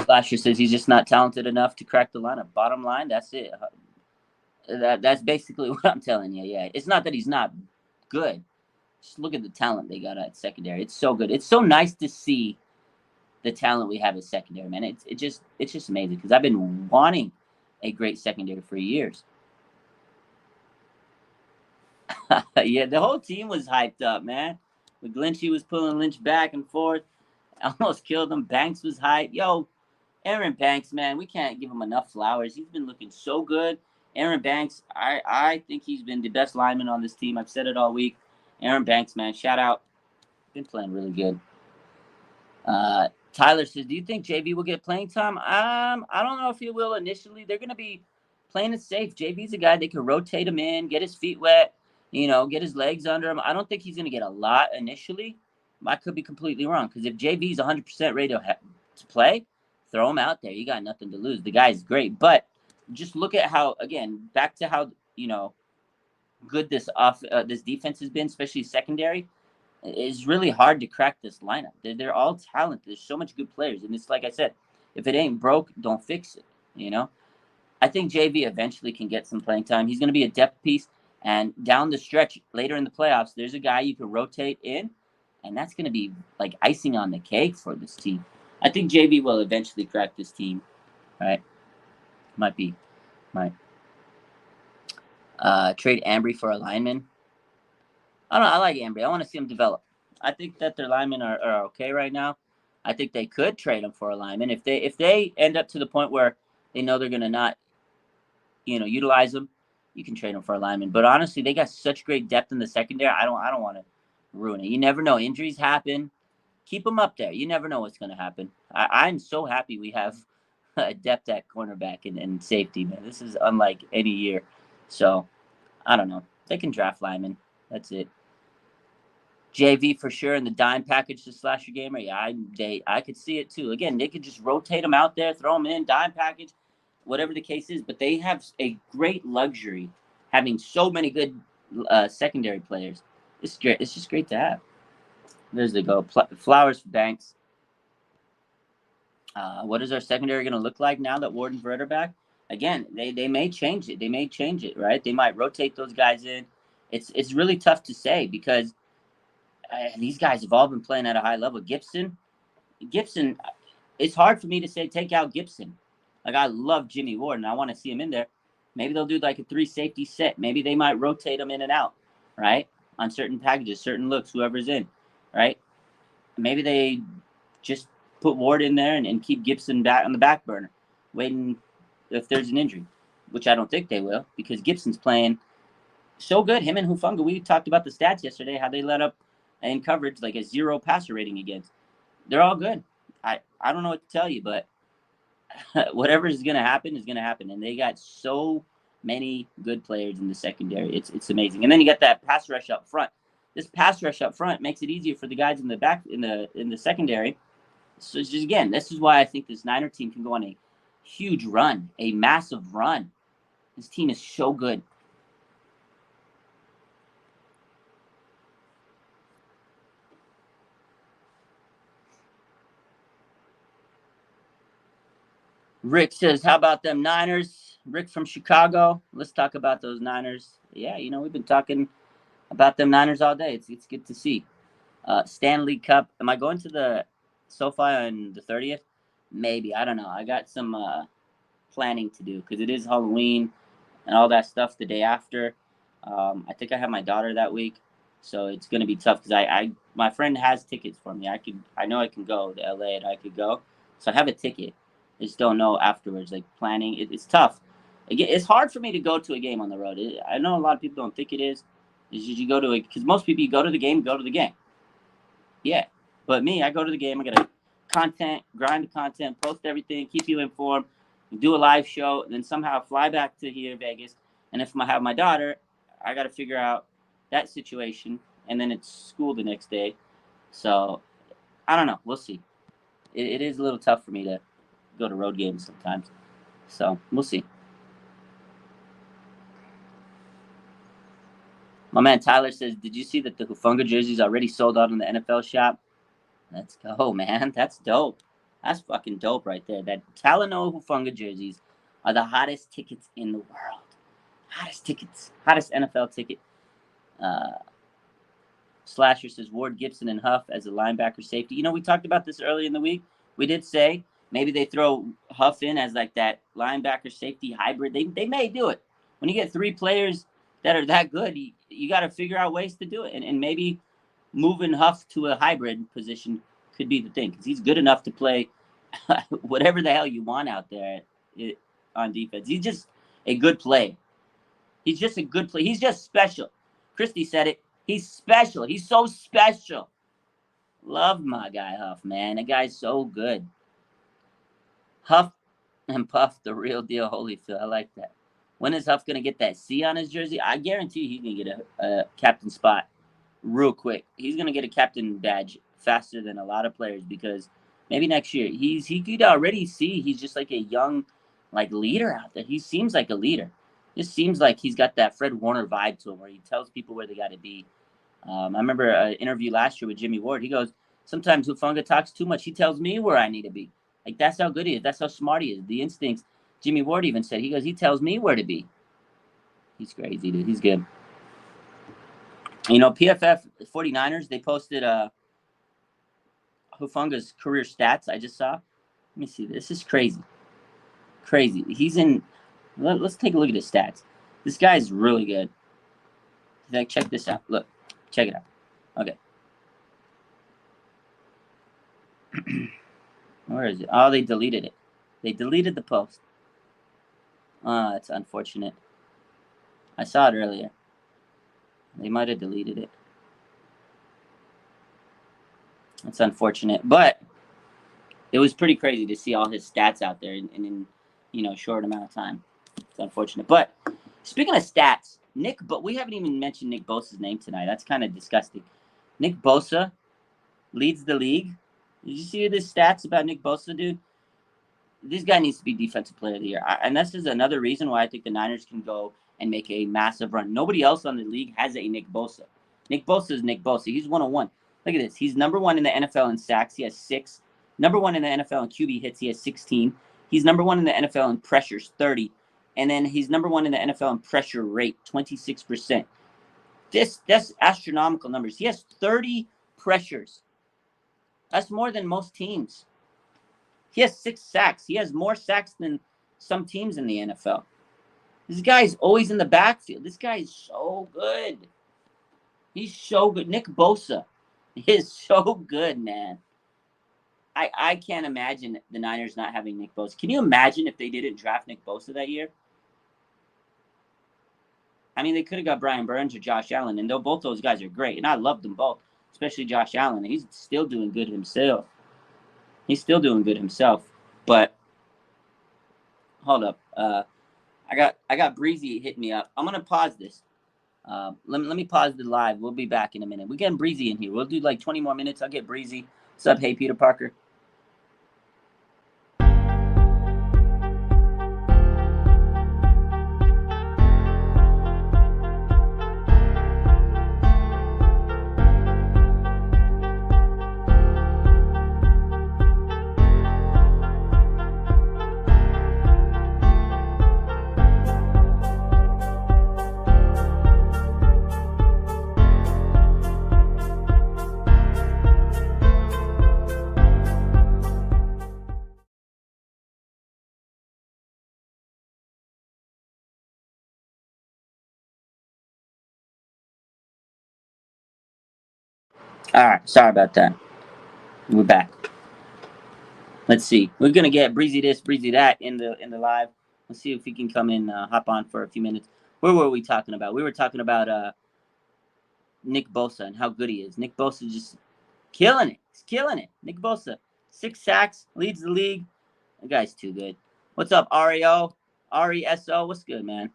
Slasher says he's just not talented enough to crack the lineup. Bottom line, that's it. That's basically what I'm telling you. Yeah, it's not that he's not good. just look at the talent they got at secondary. It's so good. It's so nice to see the talent we have at secondary, man. It's just amazing because I've been wanting a great secondary for years. Yeah, the whole team was hyped up, man. McGlinchey was pulling Lynch back and forth. Almost killed him. Banks was hyped. Yo, Aaron Banks, man, we can't give him enough flowers. He's been looking so good. Aaron Banks, I think he's been the best lineman on this team. I've said it all week. Aaron Banks, man, shout out. Been playing really good. Tyler says, do you think JV will get playing time? I don't know if he will initially. They're going to be playing it safe. JV's a guy they can rotate him in, get his feet wet, get his legs under him. I don't think he's going to get a lot initially. I could be completely wrong because if JV's 100% ready to play, throw him out there. You got nothing to lose. The guy's great. But just look at how, again, back to how, good this defense has been, especially secondary. It's really hard to crack this lineup. They're all talented. There's so much good players. And it's like I said, if it ain't broke, don't fix it, I think JV eventually can get some playing time. He's going to be a depth piece. And down the stretch, later in the playoffs, there's a guy you can rotate in. And that's going to be like icing on the cake for this team. I think JV will eventually crack this team. Right? Might. Trade Ambry for a lineman. I don't know. I like Ambry. I want to see him develop. I think that their linemen are okay right now. I think they could trade him for a lineman if they end up to the point where they know they're gonna not, utilize them. You can trade them for a lineman. But honestly, they got such great depth in the secondary. I don't want to ruin it. You never know. Injuries happen. Keep them up there. You never know what's gonna happen. I'm so happy we have a depth at cornerback and safety, man. This is unlike any year. So I don't know. They can draft linemen. That's it. JV for sure in the dime package to slasher gamer. Yeah, I could see it too. Again, they could just rotate them out there, throw them in dime package, whatever the case is. But they have a great luxury having so many good secondary players. It's great. It's just great to have. There's the go. Flowers for Banks. What is our secondary going to look like now that Warden's Red are back? Again, they may change it. They may change it, right? They might rotate those guys in. It's really tough to say because these guys have all been playing at a high level. Gibson, it's hard for me to say take out Gibson. Like, I love Jimmy Ward, and I want to see him in there. Maybe they'll do like a 3-safety set. Maybe they might rotate them in and out, right? On certain packages, certain looks, whoever's in, right? Maybe they just put Ward in there and keep Gibson back on the back burner, waiting if there's an injury, which I don't think they will because Gibson's playing so good. Him and Hufanga, we talked about the stats yesterday, how they let up in coverage like a 0 passer rating against. They're all good. I don't know what to tell you, but whatever is going to happen is going to happen. And they got so many good players in the secondary. It's amazing. And then you got that pass rush up front. This pass rush up front makes it easier for the guys in the back in the secondary. So it's just, again, this is why I think this Niner team can go on a huge run, a massive run. This team is so good. Rick says, how about them Niners? Rick from Chicago. Let's talk about those Niners. Yeah, we've been talking about them Niners all day. It's good to see. Stanley Cup. Am I going to the SoFi on the 30th? Maybe. I don't know. I got some planning to do because it is Halloween and all that stuff the day after. I think I have my daughter that week, so it's going to be tough because my friend has tickets for me. I know I can go to LA and I could go, so I have a ticket. I just don't know afterwards, like planning. It's tough. Again, it's hard for me to go to a game on the road. I know a lot of people don't think it is. It's just you go to it because most people, you go to the game. Yeah, but me, I go to the game. I gotta grind the content, post everything, keep you informed, do a live show, and then somehow fly back to here, Vegas. And if I have my daughter, I gotta figure out that situation, and then it's school the next day. So I don't know. We'll see. It is a little tough for me to go to road games sometimes. So we'll see. My man Tyler says, did you see that the Hufanga jerseys already sold out in the NFL shop? Let's go, man. That's dope. That's fucking dope right there. That Talanoa Hufanga jerseys are the hottest tickets in the world. Hottest tickets. Hottest NFL ticket. Slasher says Ward, Gibson, and Huff as a linebacker safety. You know, we talked about this early in the week. We did say maybe they throw Huff in as like that linebacker safety hybrid. They may do it. When you get 3 players that are that good, you got to figure out ways to do it. And maybe moving Huff to a hybrid position could be the thing, because he's good enough to play whatever the hell you want out there on defense. He's just a good player. He's just a good player. He's just special. Christy said it. He's special. He's so special. Love my guy Huff, man. That guy's so good. Huff and Puff, the real deal. Holyfield. I like that. When is Huff going to get that C on his jersey? I guarantee he's going to get a captain spot real quick. He's going to get a captain badge faster than a lot of players, because maybe next year he could already see he's just like a young like leader out there. He seems like a leader. Just seems like he's got that Fred Warner vibe to him, where he tells people where they got to be. I remember an interview last year with Jimmy Ward. He goes, sometimes Hufanga talks too much. He tells me where I need to be. Like, that's how good he is. That's how smart he is. The instincts. Jimmy Ward even said, he goes, he tells me where to be. He's crazy, dude. He's good. You know, PFF 49ers, they posted Hufanga's career stats I just saw. Let me see. This is crazy. Crazy. He's in. Let's take a look at his stats. This guy's really good. Like, check this out. Look. Check it out. Okay. Where is it? Oh, they deleted it. They deleted the post. It's unfortunate. I saw it earlier. They might have deleted it. That's unfortunate. But it was pretty crazy to see all his stats out there in a short amount of time. It's unfortunate. But speaking of stats, but we haven't even mentioned Nick Bosa's name tonight. That's kind of disgusting. Nick Bosa leads the league. Did you see the stats about Nick Bosa, dude? This guy needs to be Defensive Player of the Year. And this is another reason why I think the Niners can go and make a massive run. Nobody else on the league has a Nick Bosa. Nick Bosa is Nick Bosa. He's 101. Look at this. He's number 1 in the NFL in sacks. He has 6. Number 1 in the NFL in QB hits. He has 16. He's number 1 in the NFL in pressures, 30. And then he's number 1 in the NFL in pressure rate, 26%. That's astronomical numbers. He has 30 pressures. That's more than most teams. He has 6 sacks. He has more sacks than some teams in the NFL. This guy's always in the backfield. This guy is so good. He's so good. Nick Bosa is so good, man. I can't imagine the Niners not having Nick Bosa. Can you imagine if they didn't draft Nick Bosa that year? I mean, they could have got Brian Burns or Josh Allen, and both those guys are great, and I love them both, especially Josh Allen. He's still doing good himself. But hold up. I got Breezy hitting me up. I'm gonna pause this. Let me pause the live. We'll be back in a minute. We're getting Breezy in here. We'll do like 20 more minutes. I'll get Breezy. What's up, hey Peter Parker? All right, sorry about that. We're back. Let's see. We're gonna get Breezy this, Breezy that in the live. Let's see if he can come in, hop on for a few minutes. Where were we talking about? We were talking about Nick Bosa and how good he is. Nick Bosa is just killing it. He's killing it. Nick Bosa, 6 sacks, leads the league. The guy's too good. What's up, REO? RESO? What's good, man?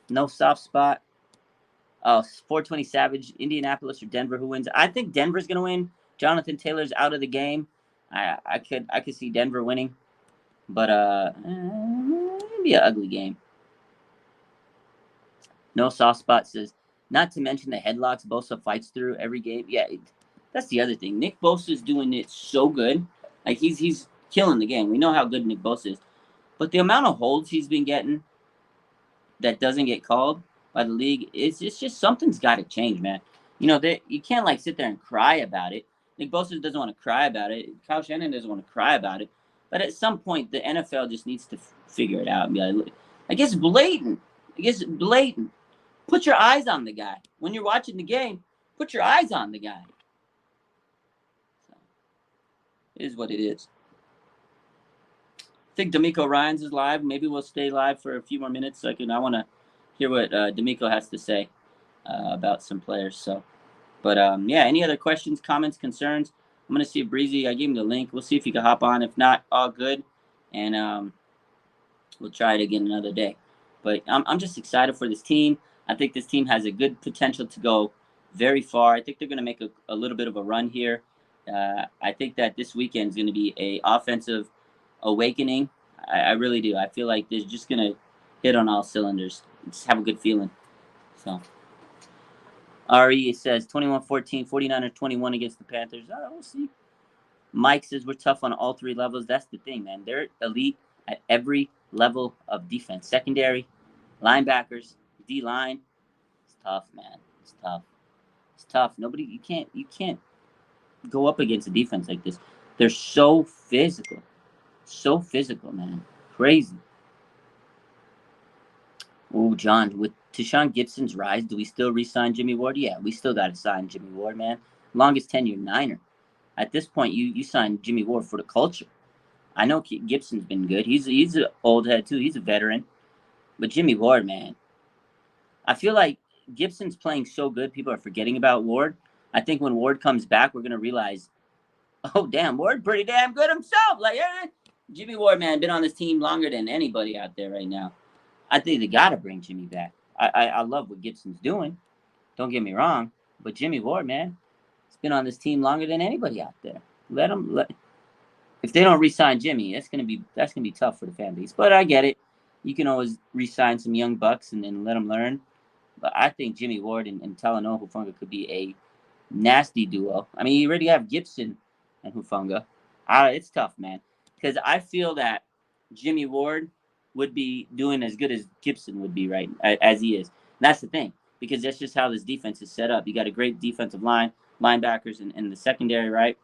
No soft spot. Oh, 420 Savage, Indianapolis or Denver, who wins? I think Denver's gonna win. Jonathan Taylor's out of the game. I could see Denver winning, but it'd be an ugly game. No soft spot says, not to mention the headlocks Bosa fights through every game. Yeah, that's the other thing. Nick Bosa is doing it so good. Like he's killing the game. We know how good Nick Bosa is, but the amount of holds he's been getting that doesn't get called by the league, it's just something's got to change, man. you can't like sit there and cry about it. Nick Bosa doesn't want to cry about it. Kyle Shannon doesn't want to cry about it. But at some point, the NFL just needs to figure it out and be like, I guess blatant. I guess blatant. Put your eyes on the guy when you're watching the game. Put your eyes on the guy. So, it is what it is. I think D'Amico Ryans is live. Maybe we'll stay live for a few more minutes. So I want to hear what D'Amico has to say about some players. So, but yeah, any other questions, comments, concerns? I'm gonna see if Breezy. I gave him the link. We'll see if he can hop on. If not, all good, and we'll try it again another day. But I'm just excited for this team. I think this team has a good potential to go very far. I think they're gonna make a little bit of a run here. I think that this weekend is gonna be a offensive awakening. I really do. I feel like they're just gonna hit on all cylinders. Just have a good feeling. So. RE says 21-14, 49-21 against the Panthers. We'll see. Mike says we're tough on all three levels. That's the thing, man. They're elite at every level of defense. Secondary, linebackers, D-line. It's tough, man. It's tough. It's tough. You can't go up against a defense like this. They're so physical. So physical, man. Crazy. Oh, John, with Tashawn Gibson's rise, do we still re-sign Jimmy Ward? Yeah, we still got to sign Jimmy Ward, man. Longest tenure Niner. At this point, you sign Jimmy Ward for the culture. I know Gibson's been good. He's an old head too. He's a veteran, but Jimmy Ward, man, I feel like Gibson's playing so good. People are forgetting about Ward. I think when Ward comes back, we're gonna realize, oh damn, Ward pretty damn good himself. Like, Jimmy Ward, man, been on this team longer than anybody out there right now. I think they got to bring Jimmy back. I love what Gibson's doing. Don't get me wrong. But Jimmy Ward, man, he's been on this team longer than anybody out there. If they don't re-sign Jimmy, that's gonna be tough for the fan base. But I get it. You can always re-sign some young bucks and then let them learn. But I think Jimmy Ward and Talanoa Hufanga could be a nasty duo. I mean, you already have Gibson and Hufanga. It's tough, man. Because I feel that Jimmy Ward would be doing as good as Gibson would be, right, as he is. And that's the thing, because that's just how this defense is set up. You got a great defensive line, linebackers, and the secondary, right?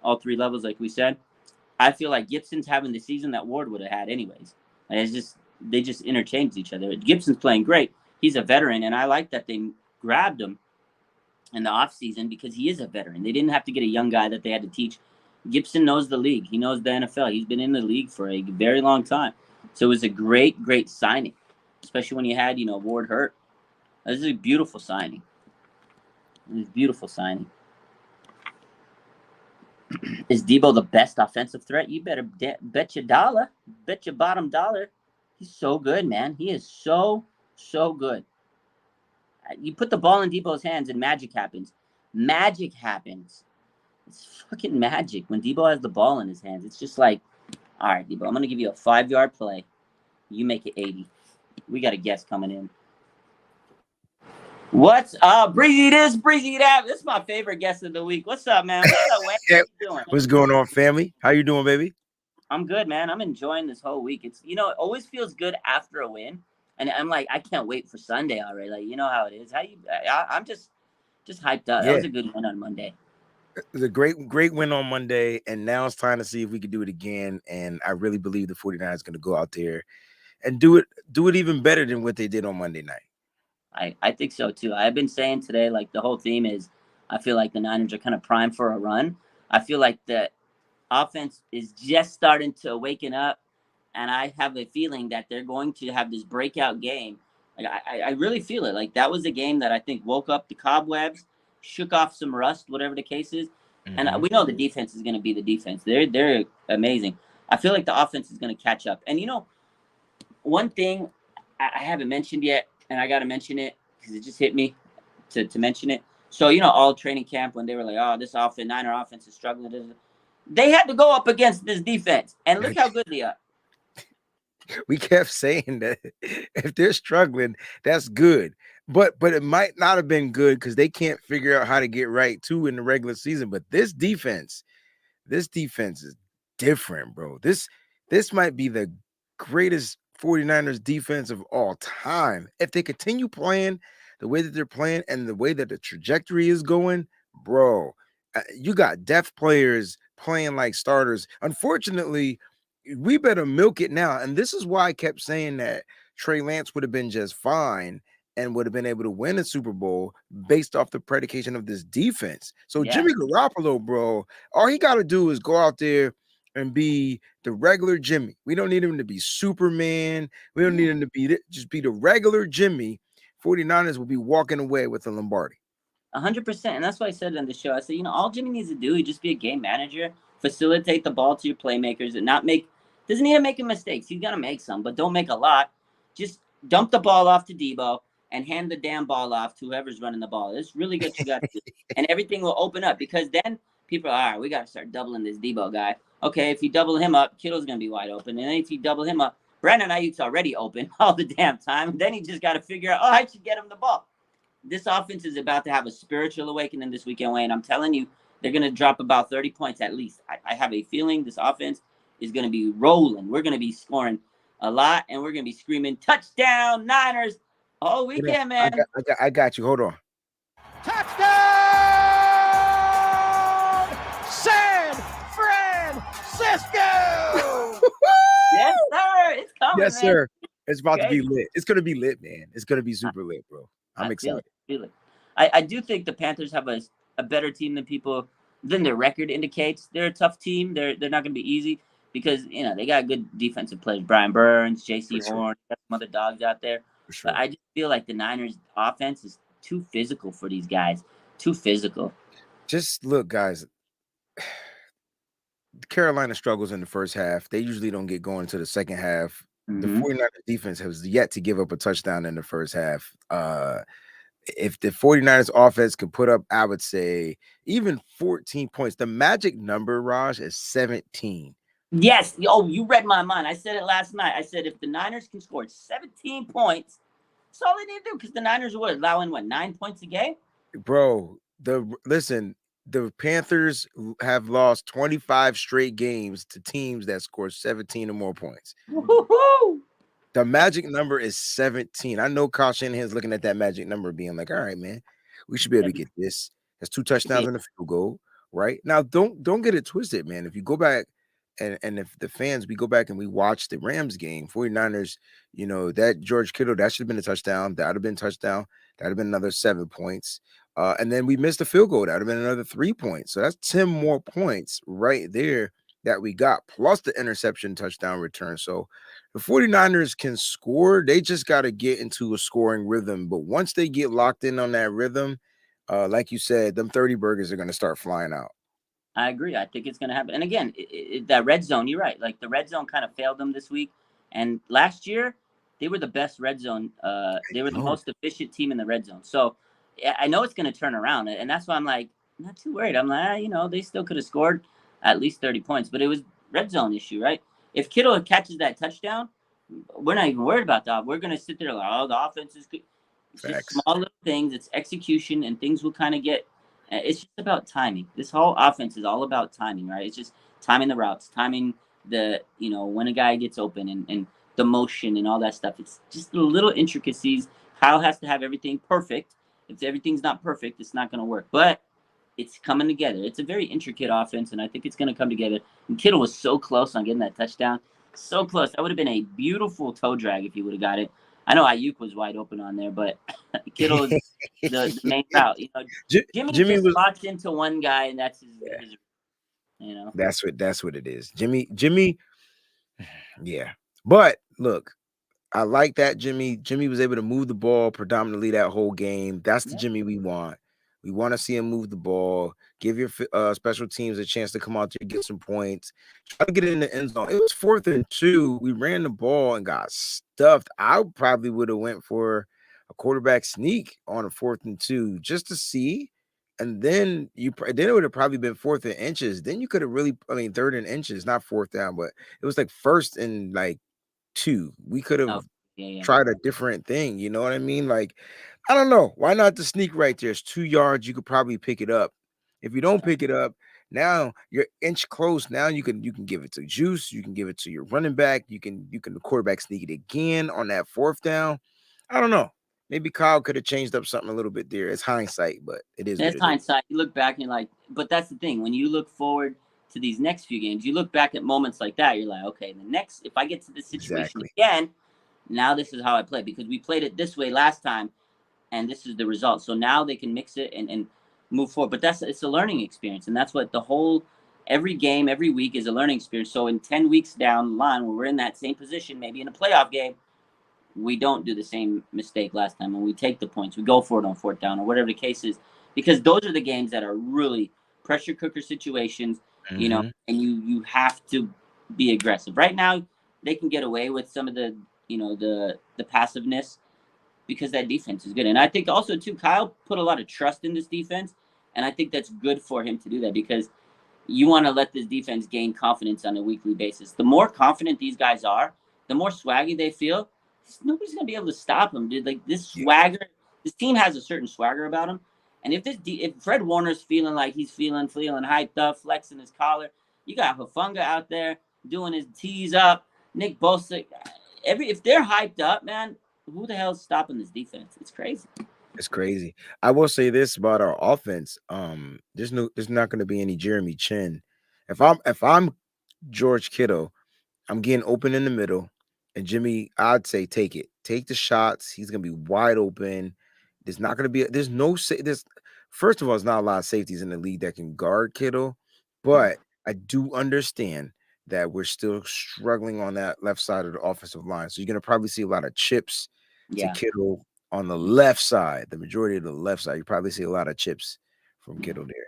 All three levels, like we said. I feel like Gibson's having the season that Ward would have had anyways. And they just interchanged each other. Gibson's playing great. He's a veteran, and I like that they grabbed him in the offseason because he is a veteran. They didn't have to get a young guy that they had to teach. Gibson knows the league. He knows the NFL. He's been in the league for a very long time. So it was a great, great signing, especially when you had, Ward hurt. This is a beautiful signing. It was a beautiful signing. Is Debo the best offensive threat? You better bet your dollar. Bet your bottom dollar. He's so good, man. He is so, so good. You put the ball in Debo's hands and magic happens. Magic happens. It's fucking magic when Debo has the ball in his hands. It's just like, all right, Debo, I'm going to give you a 5-yard play. You make it 80. We got a guest coming in. What's up? Breezy this, breezy that. This is my favorite guest of the week. What's up, man? What's up, Wayne? How you doing? What's going on, family? How you doing, baby? I'm good, man. I'm enjoying this whole week. It's, it always feels good after a win. And I'm like, I can't wait for Sunday already. Like, you know how it is. I'm just hyped up. Yeah. That was a good win on Monday. It was a great win on Monday, and now it's time to see if we can do it again. And I really believe the 49ers going to go out there and do it even better than what they did on Monday night. I think so too. I've been saying today, like the whole theme is, I feel like the Niners are kind of primed for a run. I feel like the offense is just starting to waken up, and I have a feeling that they're going to have this breakout game. Like I really feel it. Like that was a game that I think woke up the cobwebs, shook off some rust, whatever the case is. Mm-hmm. And we know the defense is going to be the defense. They're amazing. I feel like the offense is going to catch up. And one thing I haven't mentioned yet, and I got to mention it because it just hit me to mention it. So, all training camp when they were like, oh, this Niner offense is struggling. They had to go up against this defense. And look how good they are. We kept saying that if they're struggling, that's good. But it might not have been good because they can't figure out how to get right, too, in the regular season. But this defense is different, bro. This might be the greatest 49ers defense of all time. If they continue playing the way that they're playing, and the way that the trajectory is going, bro, you got depth players playing like starters. Unfortunately, we better milk it now. And this is why I kept saying that Trey Lance would have been just fine and would have been able to win a Super Bowl based off the predication of this defense. So Yeah. Jimmy Garoppolo, bro, all he got to do is go out there and be the regular Jimmy. We don't need him to be Superman. We don't need him to be just be the regular Jimmy. 49ers will be walking away with the Lombardi. 100%. And that's why I said on the show, I said, all Jimmy needs to do is just be a game manager, facilitate the ball to your playmakers, and not make, doesn't need to make mistakes. He's going to make some, but don't make a lot. Just dump the ball off to Debo and hand the damn ball off to whoever's running the ball. It's really what you got to do. And everything will open up, because then people are, all right, we got to start doubling this Debo guy. Okay, if you double him up, Kittle's going to be wide open. And then if you double him up, Brandon Ayuk's already open all the damn time. Then he just got to figure out, I should get him the ball. This offense is about to have a spiritual awakening this weekend, Wayne. I'm telling you, they're going to drop about 30 points at least. I have a feeling this offense is going to be rolling. We're going to be scoring a lot, and we're going to be screaming, touchdown, Niners, all weekend, man. I got you. Hold on. Touchdown, San Francisco! Yes, sir. It's coming, yes, man. Sir. It's about to be lit. It's going to be lit, man. It's going to be super lit, bro. I'm excited. Feel it. I do think the Panthers have a better team than their record indicates. They're a tough team. They're not going to be easy because they got good defensive players. Brian Burns, J.C. Horn, got some other dogs out there. Sure. But I just feel like the Niners' offense is too physical for these guys. Too physical. Just look, guys. Carolina struggles in the first half. They usually don't get going to the second half. The 49ers defense has yet to give up a touchdown in the first half. If the 49ers offense can put up, I would say, even 14 points. The magic number, Raj, is 17. Yes. Oh, you read my mind. I said it last night. I said if the Niners can score 17 points, that's all they need to do, because the Niners were allowing, 9 points a game? Bro, listen, the Panthers have lost 25 straight games to teams that score 17 or more points. Woo-hoo-hoo! The magic number is 17. I know Kyle Shanahan's looking at that magic number being like, all right, man, we should be able to get this. That's 2 touchdowns and a field goal, right? Now, don't get it twisted, man. If you go back and if the fans, we go back and we watch the Rams game, 49ers, that George Kittle, that should have been a touchdown. That would have been a touchdown. That would have been another 7 points. And then we missed a field goal. That would have been another 3 points. So that's 10 more points right there that we got, plus the interception touchdown return. So the 49ers can score. They just got to get into a scoring rhythm. But once they get locked in on that rhythm, like you said, them 30 burgers are going to start flying out. I agree. I think it's going to happen. And again, that red zone, you're right. Like, the red zone kind of failed them this week. And last year, they were the best red zone. They were the most efficient team in the red zone. So I know it's going to turn around. And that's why I'm like, not too worried. I'm like, they still could have scored at least 30 points. But it was red zone issue, right? If Kittle catches that touchdown, we're not even worried about that. We're going to sit there like, oh, the offense is good. It's just small little things. It's execution, and things will kind of get. It's just about timing. This whole offense is all about timing, right? It's just timing the routes, timing when a guy gets open, and the motion and all that stuff. It's just the little intricacies. Kyle has to have everything perfect. If everything's not perfect, it's not going to work. But it's coming together. It's a very intricate offense, and I think it's going to come together. And Kittle was so close on getting that touchdown. So close. That would have been a beautiful toe drag if he would have got it. I know Ayuk was wide open on there, but Kittle is the main route. Jimmy just locks into one guy, and that's his. That's what it is. Jimmy. Yeah, but look, I like that Jimmy. Jimmy was able to move the ball predominantly that whole game. That's the Jimmy we want. We want to see him move the ball, give your special teams a chance to come out there, get some points, try to get it in the end zone. It was 4th and 2. We ran the ball and got stuffed. I probably would have went for a quarterback sneak on a 4th and 2 just to see. And then it would have probably been 4th and inches. Then you could have 3rd and inches, not 4th down, but it was like 1st and 2. We could have tried a different thing. You know what I mean? Like, I don't know. Why not the sneak right there? It's 2 yards. You could probably pick it up. If you don't pick it up, now you're inch close. Now you can give it to Juice. You can give it to your running back. You can the quarterback sneak it again on that 4th down. I don't know. Maybe Kyle could have changed up something a little bit there. It's hindsight, but it is what That's it is. hindsight. You look back and you're like, but that's the thing. When you look forward to these next few games, you look back at moments like that. You're like, okay, the next, if I get to this situation Exactly. again, now this is how I play because we played it this way last time, and this is the result. So now they can mix it and move forward. But it's a learning experience, and that's what the whole every game, every week is a learning experience. So in 10 weeks down the line, when we're in that same position, maybe in a playoff game, we don't do the same mistake last time and we take the points. We go for it on fourth down or whatever the case is, because those are the games that are really pressure cooker situations, Mm-hmm. and you have to be aggressive. Right now, they can get away with some of the the passiveness because that defense is good. And I think also too, Kyle put a lot of trust in this defense, and I think that's good for him to do that because you want to let this defense gain confidence on a weekly basis. The more confident these guys are, the more swaggy they feel. Nobody's gonna be able to stop them, dude. Like this swagger, this team has a certain swagger about them. And if Fred Warner's feeling like he's feeling hyped up, flexing his collar, you got Hufanga out there doing his tees up, Nick Bosa. If they're hyped up, man, who the hell's stopping this defense? It's crazy. It's crazy. I will say this about our offense. There's not going to be any Jeremy Chin. If I'm George Kittle, I'm getting open in the middle, and Jimmy, I'd say take it. Take the shots. He's gonna be wide open. There's not gonna be. There's no. There's first of all, there's not a lot of safeties in the league that can guard Kittle, but I do understand that we're still struggling on that left side of the offensive line. So you're gonna probably see a lot of chips to Yeah. Kittle on the left side. The majority of the left side, you probably see a lot of chips from Kittle there.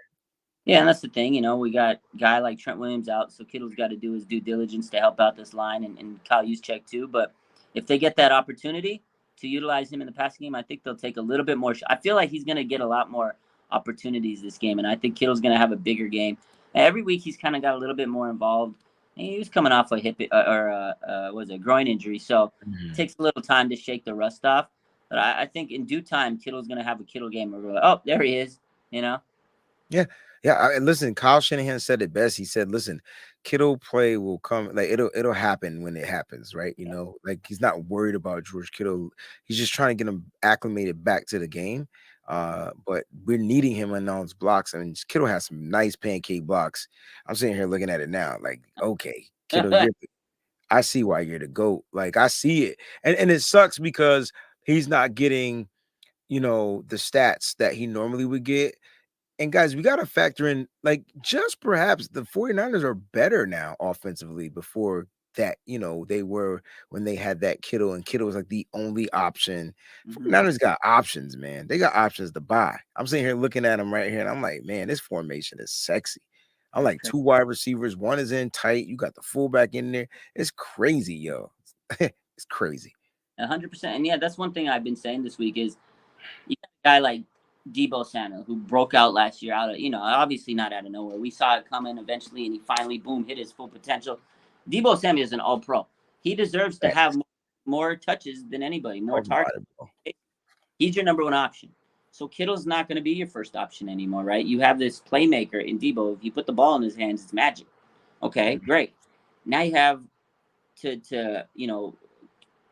Yeah, and that's the thing. We got a guy like Trent Williams out, so Kittle's got to do his due diligence to help out this line, and Kyle Juszczyk too. But if they get that opportunity to utilize him in the passing game, I think they'll take a little bit more. I feel like he's going to get a lot more opportunities this game, and I think Kittle's going to have a bigger game. Every week he's kind of got a little bit more involved. And he was coming off a hip was a groin injury, so it takes a little time to shake the rust off. But I think in due time, Kittle's going to have a Kittle game where we're like, oh, there he is, Yeah, yeah. Listen, Kyle Shanahan said it best. He said, "Listen, Kittle play will come. Like it'll happen when it happens, right? Like he's not worried about George Kittle. He's just trying to get him acclimated back to the game. But we're needing him on those blocks. I mean, Kittle has some nice pancake blocks. I'm sitting here looking at it now, like, okay, Kittle, I see why you're the GOAT. Like I see it, and it sucks because he's not getting, the stats that he normally would get. And guys, we got to factor in, like, just perhaps the 49ers are better now offensively before that, they were when they had that Kittle, and Kittle was like the only option. 49ers got options, man. They got options to buy. I'm sitting here looking at them right here, and I'm like, man, this formation is sexy. I'm like, two wide receivers, one is in tight. You got the fullback in there. It's crazy, yo. It's crazy. 100%. And yeah, that's one thing I've been saying this week is you got a guy like Debo Samuel who broke out last year out of, obviously not out of nowhere. We saw it coming eventually, and he finally, boom, hit his full potential. Debo Samuel is an all-pro. He deserves to have more touches than anybody, more targets. He's your number one option. So Kittle's not going to be your first option anymore, right? You have this playmaker in Debo. If you put the ball in his hands, it's magic. Okay, great. Now you have to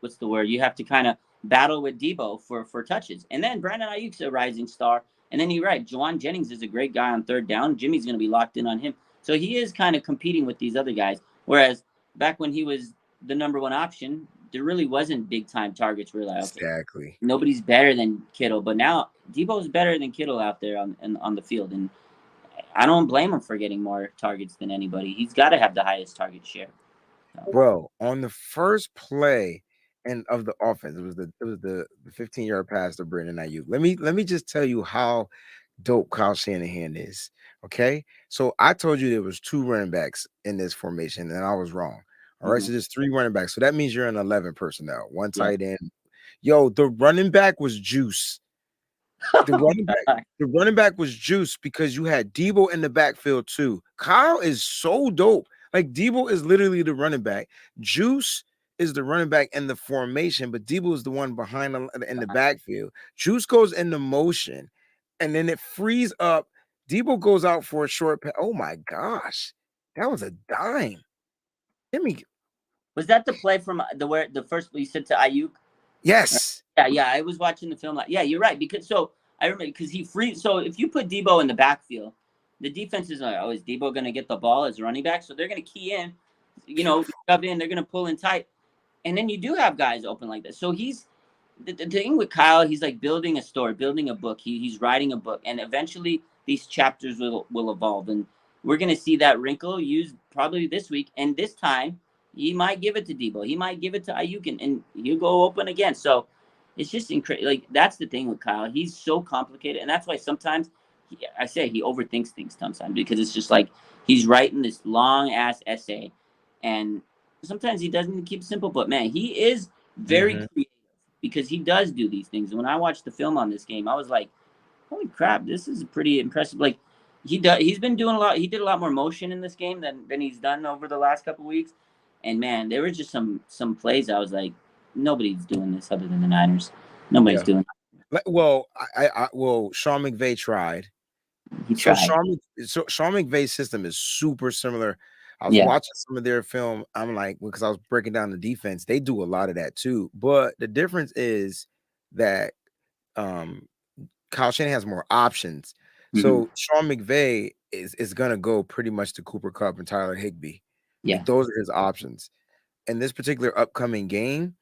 what's the word? You have to kind of battle with Debo for touches. And then Brandon Ayuk's a rising star. And then you're right, Juwan Jennings is a great guy on third down. Jimmy's going to be locked in on him. So he is kind of competing with these other guys. Whereas back when he was the number one option, there really wasn't big-time targets. We're like, okay, exactly. Nobody's better than Kittle. But now Debo's better than Kittle out there on the field. And I don't blame him for getting more targets than anybody. He's got to have the highest target share. Bro, on the first play and of the offense, it was the 15-yard pass to Brandon Ayuk. Let me just tell you how dope Kyle Shanahan is. Okay, so I told you there was two running backs in this formation, and I was wrong. All right, so there's three running backs, so that means you're in 11 personnel, one tight end. Yo, the running back was juice. The running back was juice because you had Debo in the backfield too. Kyle is so dope. Like Debo is literally the running back. Juice is the running back in the formation, but Debo is the one behind in the backfield. Juice goes into motion, and then it frees up. Debo goes out for a short pass. Oh my gosh, that was a dime. Was that the play from the first you said to Ayuk? Yes. Yeah. I was watching the film. Yeah, you're right. Because I remember because he free. So if you put Debo in the backfield, the defense is like, oh, is Debo going to get the ball as running back? So they're going to key in, shove in. They're going to pull in tight, and then you do have guys open like that. So he's the thing with Kyle. He's like building a story, building a book. He's writing a book, and eventually these chapters will evolve, and we're going to see that wrinkle used probably this week. And this time, he might give it to Debo. He might give it to Ayuk, and he'll go open again. So it's just incredible. Like that's the thing with Kyle. He's so complicated, and that's why sometimes I say he overthinks things sometimes because it's just like he's writing this long ass essay, and sometimes he doesn't keep it simple. But man, he is very creative because he does do these things. And when I watched the film on this game, I was like, holy crap, this is pretty impressive. Like he's been doing a lot. He did a lot more motion in this game than he's done over the last couple of weeks. And man, there were just some plays I was like, nobody's doing this other than the Niners. Nobody's doing it. Well, Sean McVay tried. He tried. So Sean McVay's system is super similar. I was watching some of their film. I'm like, because I was breaking down the defense, they do a lot of that too. But the difference is that Kyle Shanahan has more options. So Sean McVay is gonna go pretty much to Cooper Kupp and Tyler Higbee. Yeah, like, those are his options. In this particular upcoming game,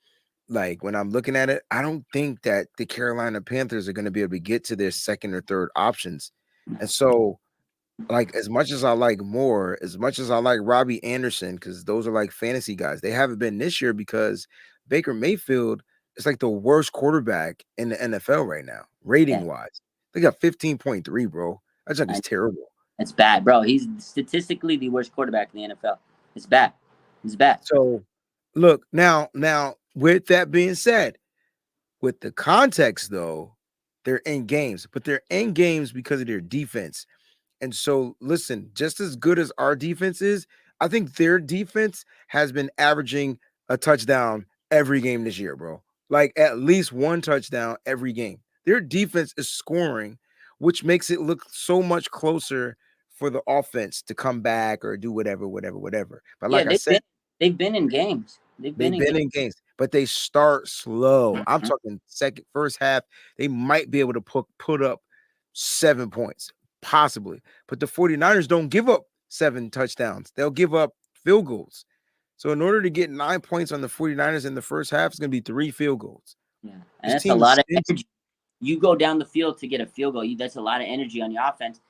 like when I'm looking at it, I don't think that the Carolina Panthers are going to be able to get to their second or third options. And so, like, as much as I like Robbie Anderson, because those are like fantasy guys, they haven't been this year because Baker Mayfield is like the worst quarterback in the NFL right now, rating wise. They got 15.3, bro. That junk is terrible. It's bad, bro. He's statistically the worst quarterback in the NFL. It's bad. It's bad. So, look, now, with that being said, with the context, though, they're in games, but they're in games because of their defense. And so, listen, just as good as our defense is, I think their defense has been averaging a touchdown every game this year, bro. Like at least one touchdown every game. Their defense is scoring, which makes it look so much closer for the offense to come back or do whatever. But like I said, they've been in games. They've been in games, but they start slow. I'm talking first half. They might be able to put up 7 points, possibly. But the 49ers don't give up 7 touchdowns. They'll give up field goals. So in order to get 9 points on the 49ers in the first half, it's going to be 3 field goals. Yeah, and that's a lot of energy. You go down the field to get a field goal. That's a lot of energy on your offense.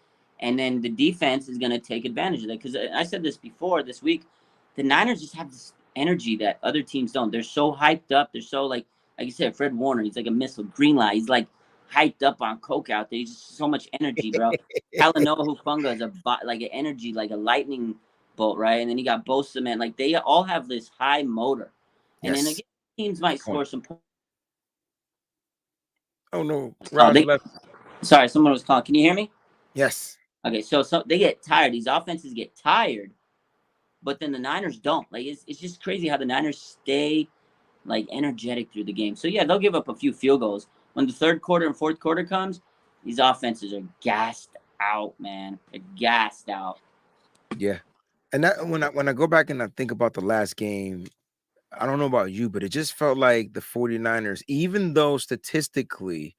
And then the defense is going to take advantage of that. Because I said this before this week, the Niners just have this energy that other teams don't. They're so hyped up. They're so like you said, Fred Warner, he's like a missile. Greenlight, he's like hyped up on coke out there. He's just so much energy, bro. Talanoa Hufanga is like an energy, like a lightning bolt, right? And then you got Bosa, man. Like they all have this high motor. And then again, teams might score some points. Oh no. Sorry, someone was calling. Can you hear me? Yes. Okay, so they get tired. These offenses get tired, but then the Niners don't. Like it's just crazy how the Niners stay like energetic through the game. So yeah, they'll give up a few field goals. When the third quarter and fourth quarter comes, these offenses are gassed out, man. They're gassed out. Yeah. And that when I go back and I think about the last game, I don't know about you, but it just felt like the 49ers, even though statistically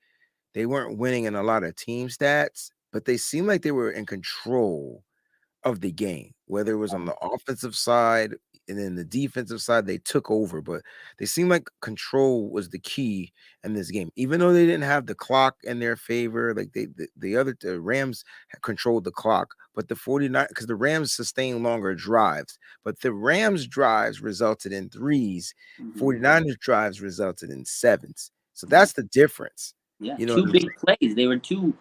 they weren't winning in a lot of team stats, but they seemed like they were in control of the game, whether it was on the offensive side and then the defensive side, they took over, but they seemed like control was the key in this game, even though they didn't have the clock in their favor. Like the Rams controlled the clock, but the 49, because the Rams sustained longer drives, but the Rams drives resulted in 3s, 49ers drives resulted in 7s. So that's the difference. Yeah, two big plays. They were two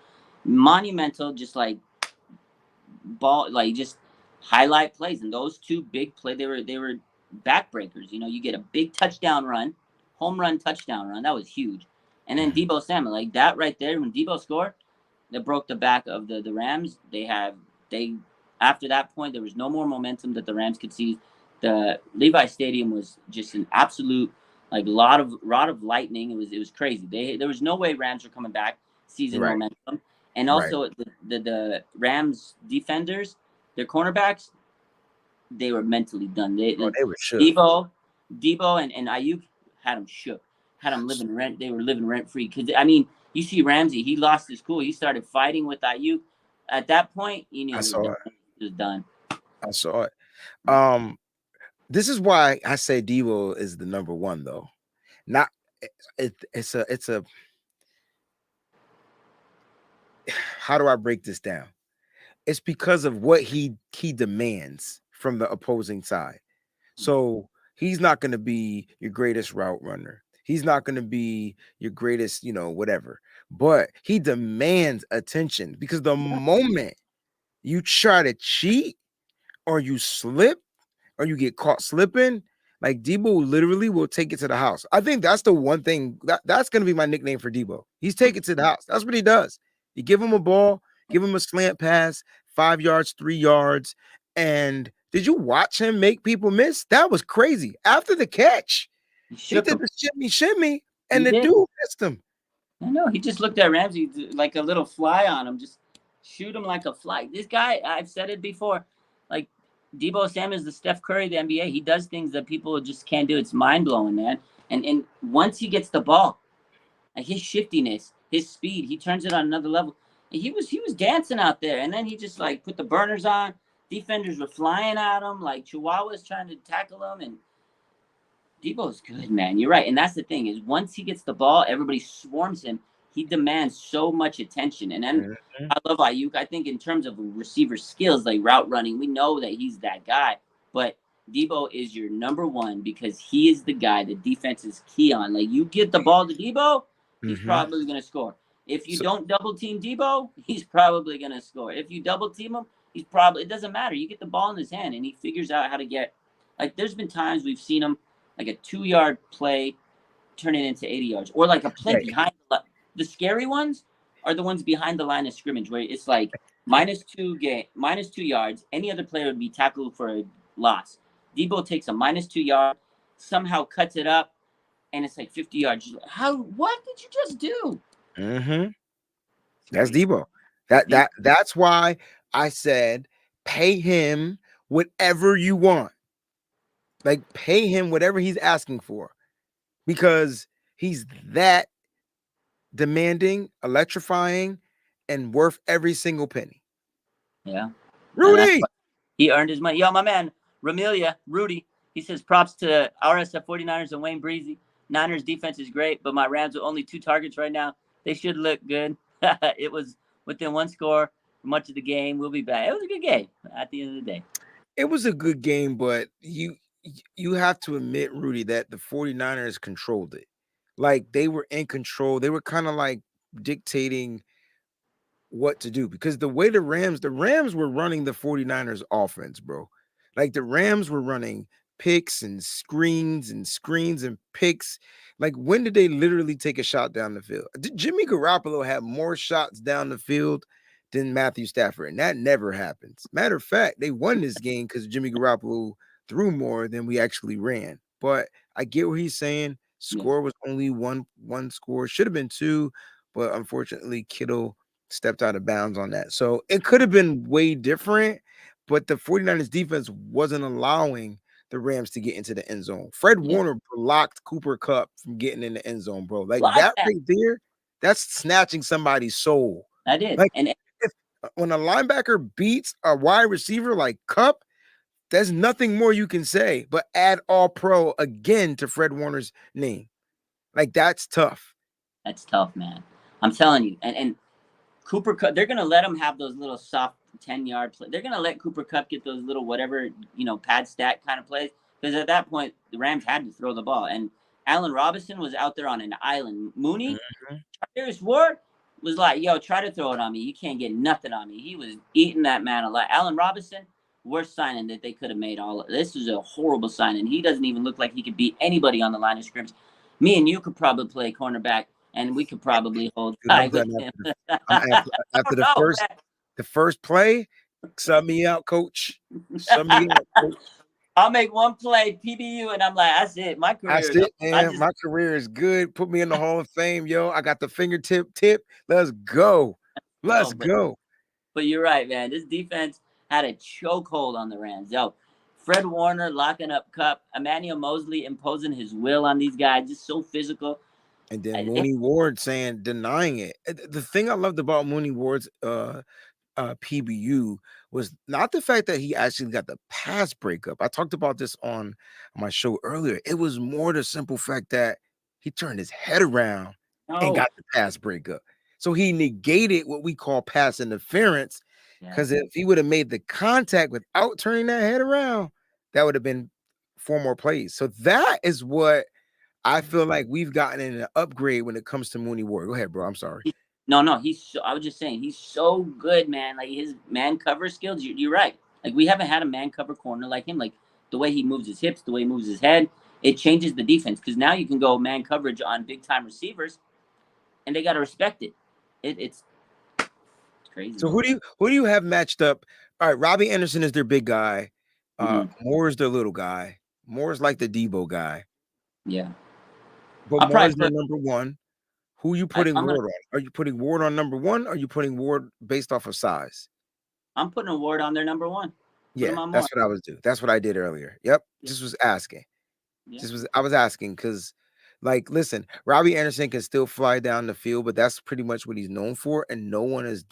monumental, just like just highlight plays. And those two big plays, they were backbreakers. You get a big touchdown run, home run touchdown run. That was huge. And then Deebo Samuel, like that right there, when Deebo scored, that broke the back of the Rams. After that point, there was no more momentum that the Rams could see. The Levi Stadium was just an absolute rod of lightning. It was crazy. There was no way Rams were coming back season momentum. And also the Rams defenders, their cornerbacks, they were mentally done. They were shook. Debo and Ayuk had them shook. had them living rent. They were living rent free. Because I mean, you see Ramsey, he lost his cool. He started fighting with Ayuk. At that point, you knew I it was saw done. it. It was done. I saw it. This is why I say Debo is the number one, though. Not it's a how do I break this down? It's because of what he demands from the opposing side. So he's not going to be your greatest route runner. He's not going to be your greatest, whatever. But he demands attention because the moment you try to cheat or you slip or you get caught slipping, like Debo literally will take it to the house. I think that's the one thing that's going to be my nickname for Debo. He's taking it to the house. That's what he does. You give him a ball, give him a slant pass, 5 yards, 3 yards. And did you watch him make people miss? That was crazy. After the catch, he did the shimmy, and the dude missed him. I know. He just looked at Ramsey like a little fly on him. Just shoot him like a fly. This guy, I've said it before, like Debo Samuel is the Steph Curry of the NBA. He does things that people just can't do. It's mind-blowing, man. And once he gets the ball, like his shiftiness, his speed, he turns it on another level. And he was dancing out there, and then he just like put the burners on. Defenders were flying at him, like Chihuahuas trying to tackle him, and Debo's good, man. You're right. And that's the thing is once he gets the ball, everybody swarms him. He demands so much attention. And then I love Ayuk. I think in terms of receiver skills, like route running, we know that he's that guy. But Debo is your number one because he is the guy the defense is key on. Like you get the ball to Debo, he's probably going to score. If you don't double team Debo, he's probably going to score. If you double team him, it doesn't matter. You get the ball in his hand and he figures out how to get, like there's been times we've seen him like a 2-yard play turn it into 80 yards or like a play behind the scary ones are the ones behind the line of scrimmage where it's like -2 yards. Any other player would be tackled for a loss. Debo takes a -2 yard, somehow cuts it up, and it's like 50 yards. What did you just do? That's Debo. That's why I said pay him whatever you want. Like pay him whatever he's asking for because he's that demanding, electrifying, and worth every single penny. Yeah. Rudy! He earned his money. Yo, my man, Rudy, he says props to RSF 49ers and Wayne Breezy. Niners defense is great, but my Rams are only 2 targets right now. They should look good. It was within 1 score for much of the game. We'll be back. It was a good game at the end of the day. It was a good game, but you have to admit, Rudy, that the 49ers controlled it. Like they were in control. They were kind of like dictating what to do because the way the Rams were running the 49ers offense, bro. Like the Rams were running picks and screens and picks. Like when did they literally take a shot down the field? Jimmy Garoppolo had more shots down the field than Matthew Stafford, and that never happens. Matter of fact, they won this game because Jimmy Garoppolo threw more than we actually ran. But I get what he's saying. Score was only one score. Should have been 2, but unfortunately, Kittle stepped out of bounds on that. So it could have been way different, but the 49ers defense wasn't allowing the Rams to get into the end zone. Fred Warner blocked Cooper Kupp from getting in the end zone, bro. Like that right there, that's snatching somebody's soul. I did. Like when a linebacker beats a wide receiver like Kupp, there's nothing more you can say but add all pro again to Fred Warner's name. Like that's tough. That's tough, man. I'm telling you. And Cooper Kupp, they're gonna let him have those little soft 10-yard plays. They're gonna let Cooper Kupp get those little whatever, pad stack kind of plays. Because at that point, the Rams had to throw the ball. And Allen Robinson was out there on an island. Mooney, Darius Ward was like, yo, try to throw it on me. You can't get nothing on me. He was eating that man alive. Allen Robinson, worst signing that they could have made. This is a horrible signing. He doesn't even look like he could beat anybody on the line of scrimmage. Me and you could probably play cornerback, and we could probably hold tight with him. After the first play, sub me out, coach. Sub me out, coach. I'll make one play, PBU, and I'm like, that's it. My career that's it, man. My career is good. Put me in the Hall of Fame, yo. I got the fingertip tip. Let's go. Let's go. But you're right, man. This defense had a chokehold on the Rams. Yo, Fred Warner locking up Kupp, Emmanuel Mosley imposing his will on these guys, just so physical. And then Mooney Ward denying it. The thing I loved about Mooney Ward's PBU was not the fact that he actually got the pass breakup. I talked about this on my show earlier. It was more the simple fact that he turned his head around and got the pass breakup. So he negated what we call pass interference, because if he would have made the contact without turning that head around, that would have been 4 more plays. So that is what I feel like we've gotten in an upgrade when it comes to Mooney Ward. Go ahead, bro. I'm sorry. No, I was just saying, he's so good, man. Like his man cover skills, you're right. Like we haven't had a man cover corner like him. Like the way he moves his hips, the way he moves his head, it changes the defense. Because now you can go man coverage on big time receivers, and they got to respect it. It's crazy. So who do you have matched up? All right, Robbie Anderson is their big guy. Moore is their little guy. Moore is like the Debo guy. Yeah. But Moore is their number one. Who are you putting Ward on? Are you putting Ward on number one? Or are you putting Ward based off of size? I'm putting a Ward on their number one. Yeah, that's what I was doing. That's what I did earlier. Yep. Just was asking. I was asking because, like, listen, Robbie Anderson can still fly down the field, but that's pretty much what he's known for. And no one is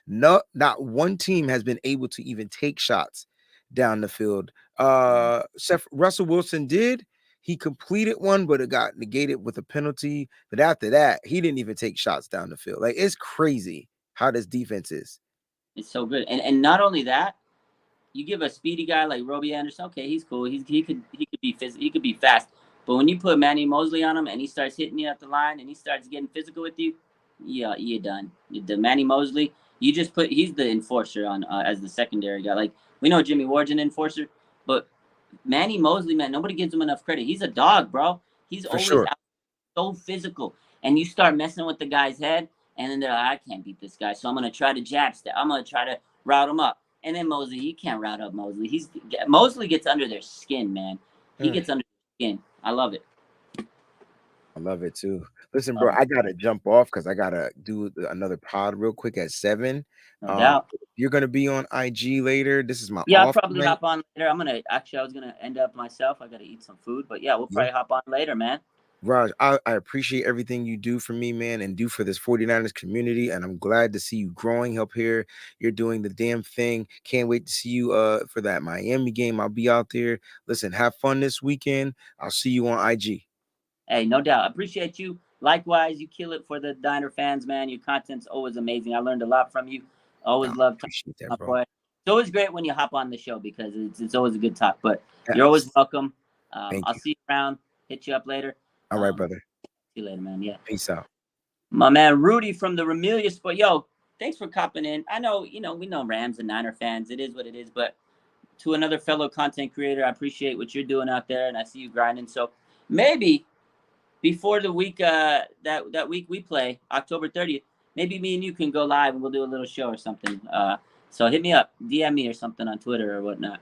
not one team has been able to even take shots down the field. Russell Wilson did. He completed one, but it got negated with a penalty. But after that, he didn't even take shots down the field. Like, it's crazy how this defense is. It's so good. And not only that, you give a speedy guy like Robbie Anderson, okay, he's cool. He could be fast. But when you put Manny Mosley on him and he starts hitting you at the line and he starts getting physical with you, yeah, you're done. The Manny Mosley, he's the enforcer on as the secondary guy. Like, we know Jimmy Ward's an enforcer, but Manny Mosley, man, nobody gives him enough credit. He's a dog, bro. He's always out, so physical. And you start messing with the guy's head, and then they're like, I can't beat this guy, so I'm going to try to jab step. I'm going to try to route him up. And then Mosley, you can't route up Mosley. Mosley gets under their skin, man. He gets under their skin. I love it. I love it, too. Listen, bro, I got to jump off because I got to do another pod real quick at 7. No doubt. You're going to be on IG later. This is my I'll probably hop on later. I was going to end up myself. I got to eat some food. But, yeah, we'll probably hop on later, man. Raj, I appreciate everything you do for me, man, and do for this 49ers community. And I'm glad to see you growing up here. You're doing the damn thing. Can't wait to see you for that Miami game. I'll be out there. Listen, have fun this weekend. I'll see you on IG. Hey, no doubt. I appreciate you. Likewise, you kill it for the Diner fans, man. Your content's always amazing. I learned a lot from you. Always love talking to you, boy. It's always great when you hop on the show because it's always a good talk. But you're always welcome. I'll see you around. Hit you up later. All right, brother. See you later, man. Yeah. Peace out. My man Rudy from the Ramelia Sport. Yo, thanks for copping in. I know, we know Rams and Niner fans. It is what it is. But to another fellow content creator, I appreciate what you're doing out there, and I see you grinding. So maybe before the week that week we play, October 30th, maybe me and you can go live and we'll do a little show or something. So hit me up, DM me or something on Twitter or whatnot.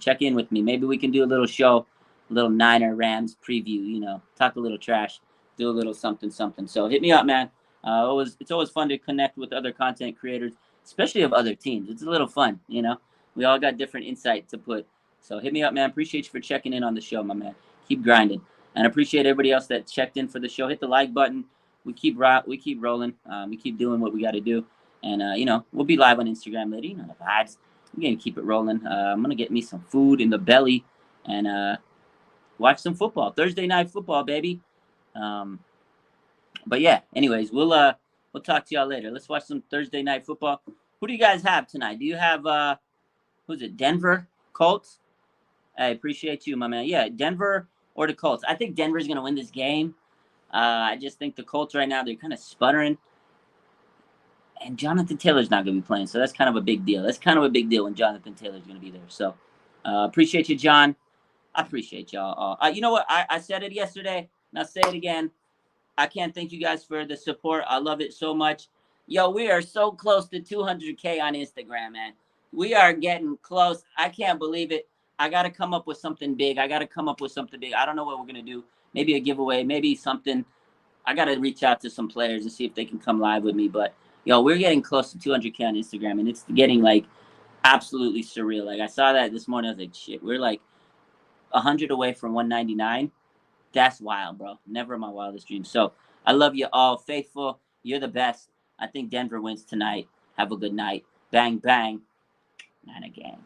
Check in with me. Maybe we can do a little show, a little Niner Rams preview, talk a little trash, do a little something. So hit me up, man. It's always fun to connect with other content creators, especially of other teams. It's a little fun, We all got different insight to put. So hit me up, man. Appreciate you for checking in on the show, my man. Keep grinding. And appreciate everybody else that checked in for the show. Hit the like button. We keep rolling. We keep doing what we got to do. And, we'll be live on Instagram later. The vibes. We're going to keep it rolling. I'm going to get me some food in the belly and watch some football. Thursday night football, baby. But, yeah, anyways, we'll talk to y'all later. Let's watch some Thursday night football. Who do you guys have tonight? Do you have, who's it, Denver Colts? I appreciate you, my man. Yeah, Denver or the Colts. I think Denver's going to win this game. I just think the Colts right now, they're kind of sputtering. And Jonathan Taylor's not going to be playing, so that's kind of a big deal. That's kind of a big deal when Jonathan Taylor's going to be there. So appreciate you, John. I appreciate y'all. You know what? I said it yesterday, and I'll say it again. I can't thank you guys for the support. I love it so much. Yo, we are so close to 200K on Instagram, man. We are getting close. I can't believe it. I got to come up with something big. I don't know what we're going to do. Maybe a giveaway, maybe something. I got to reach out to some players and see if they can come live with me. But, we're getting close to 200K on Instagram, and it's getting, absolutely surreal. I saw that this morning. I was like, shit, we're, 100 away from 199. That's wild, bro. Never in my wildest dreams. So I love you all. Faithful, you're the best. I think Denver wins tonight. Have a good night. Bang, bang. And again.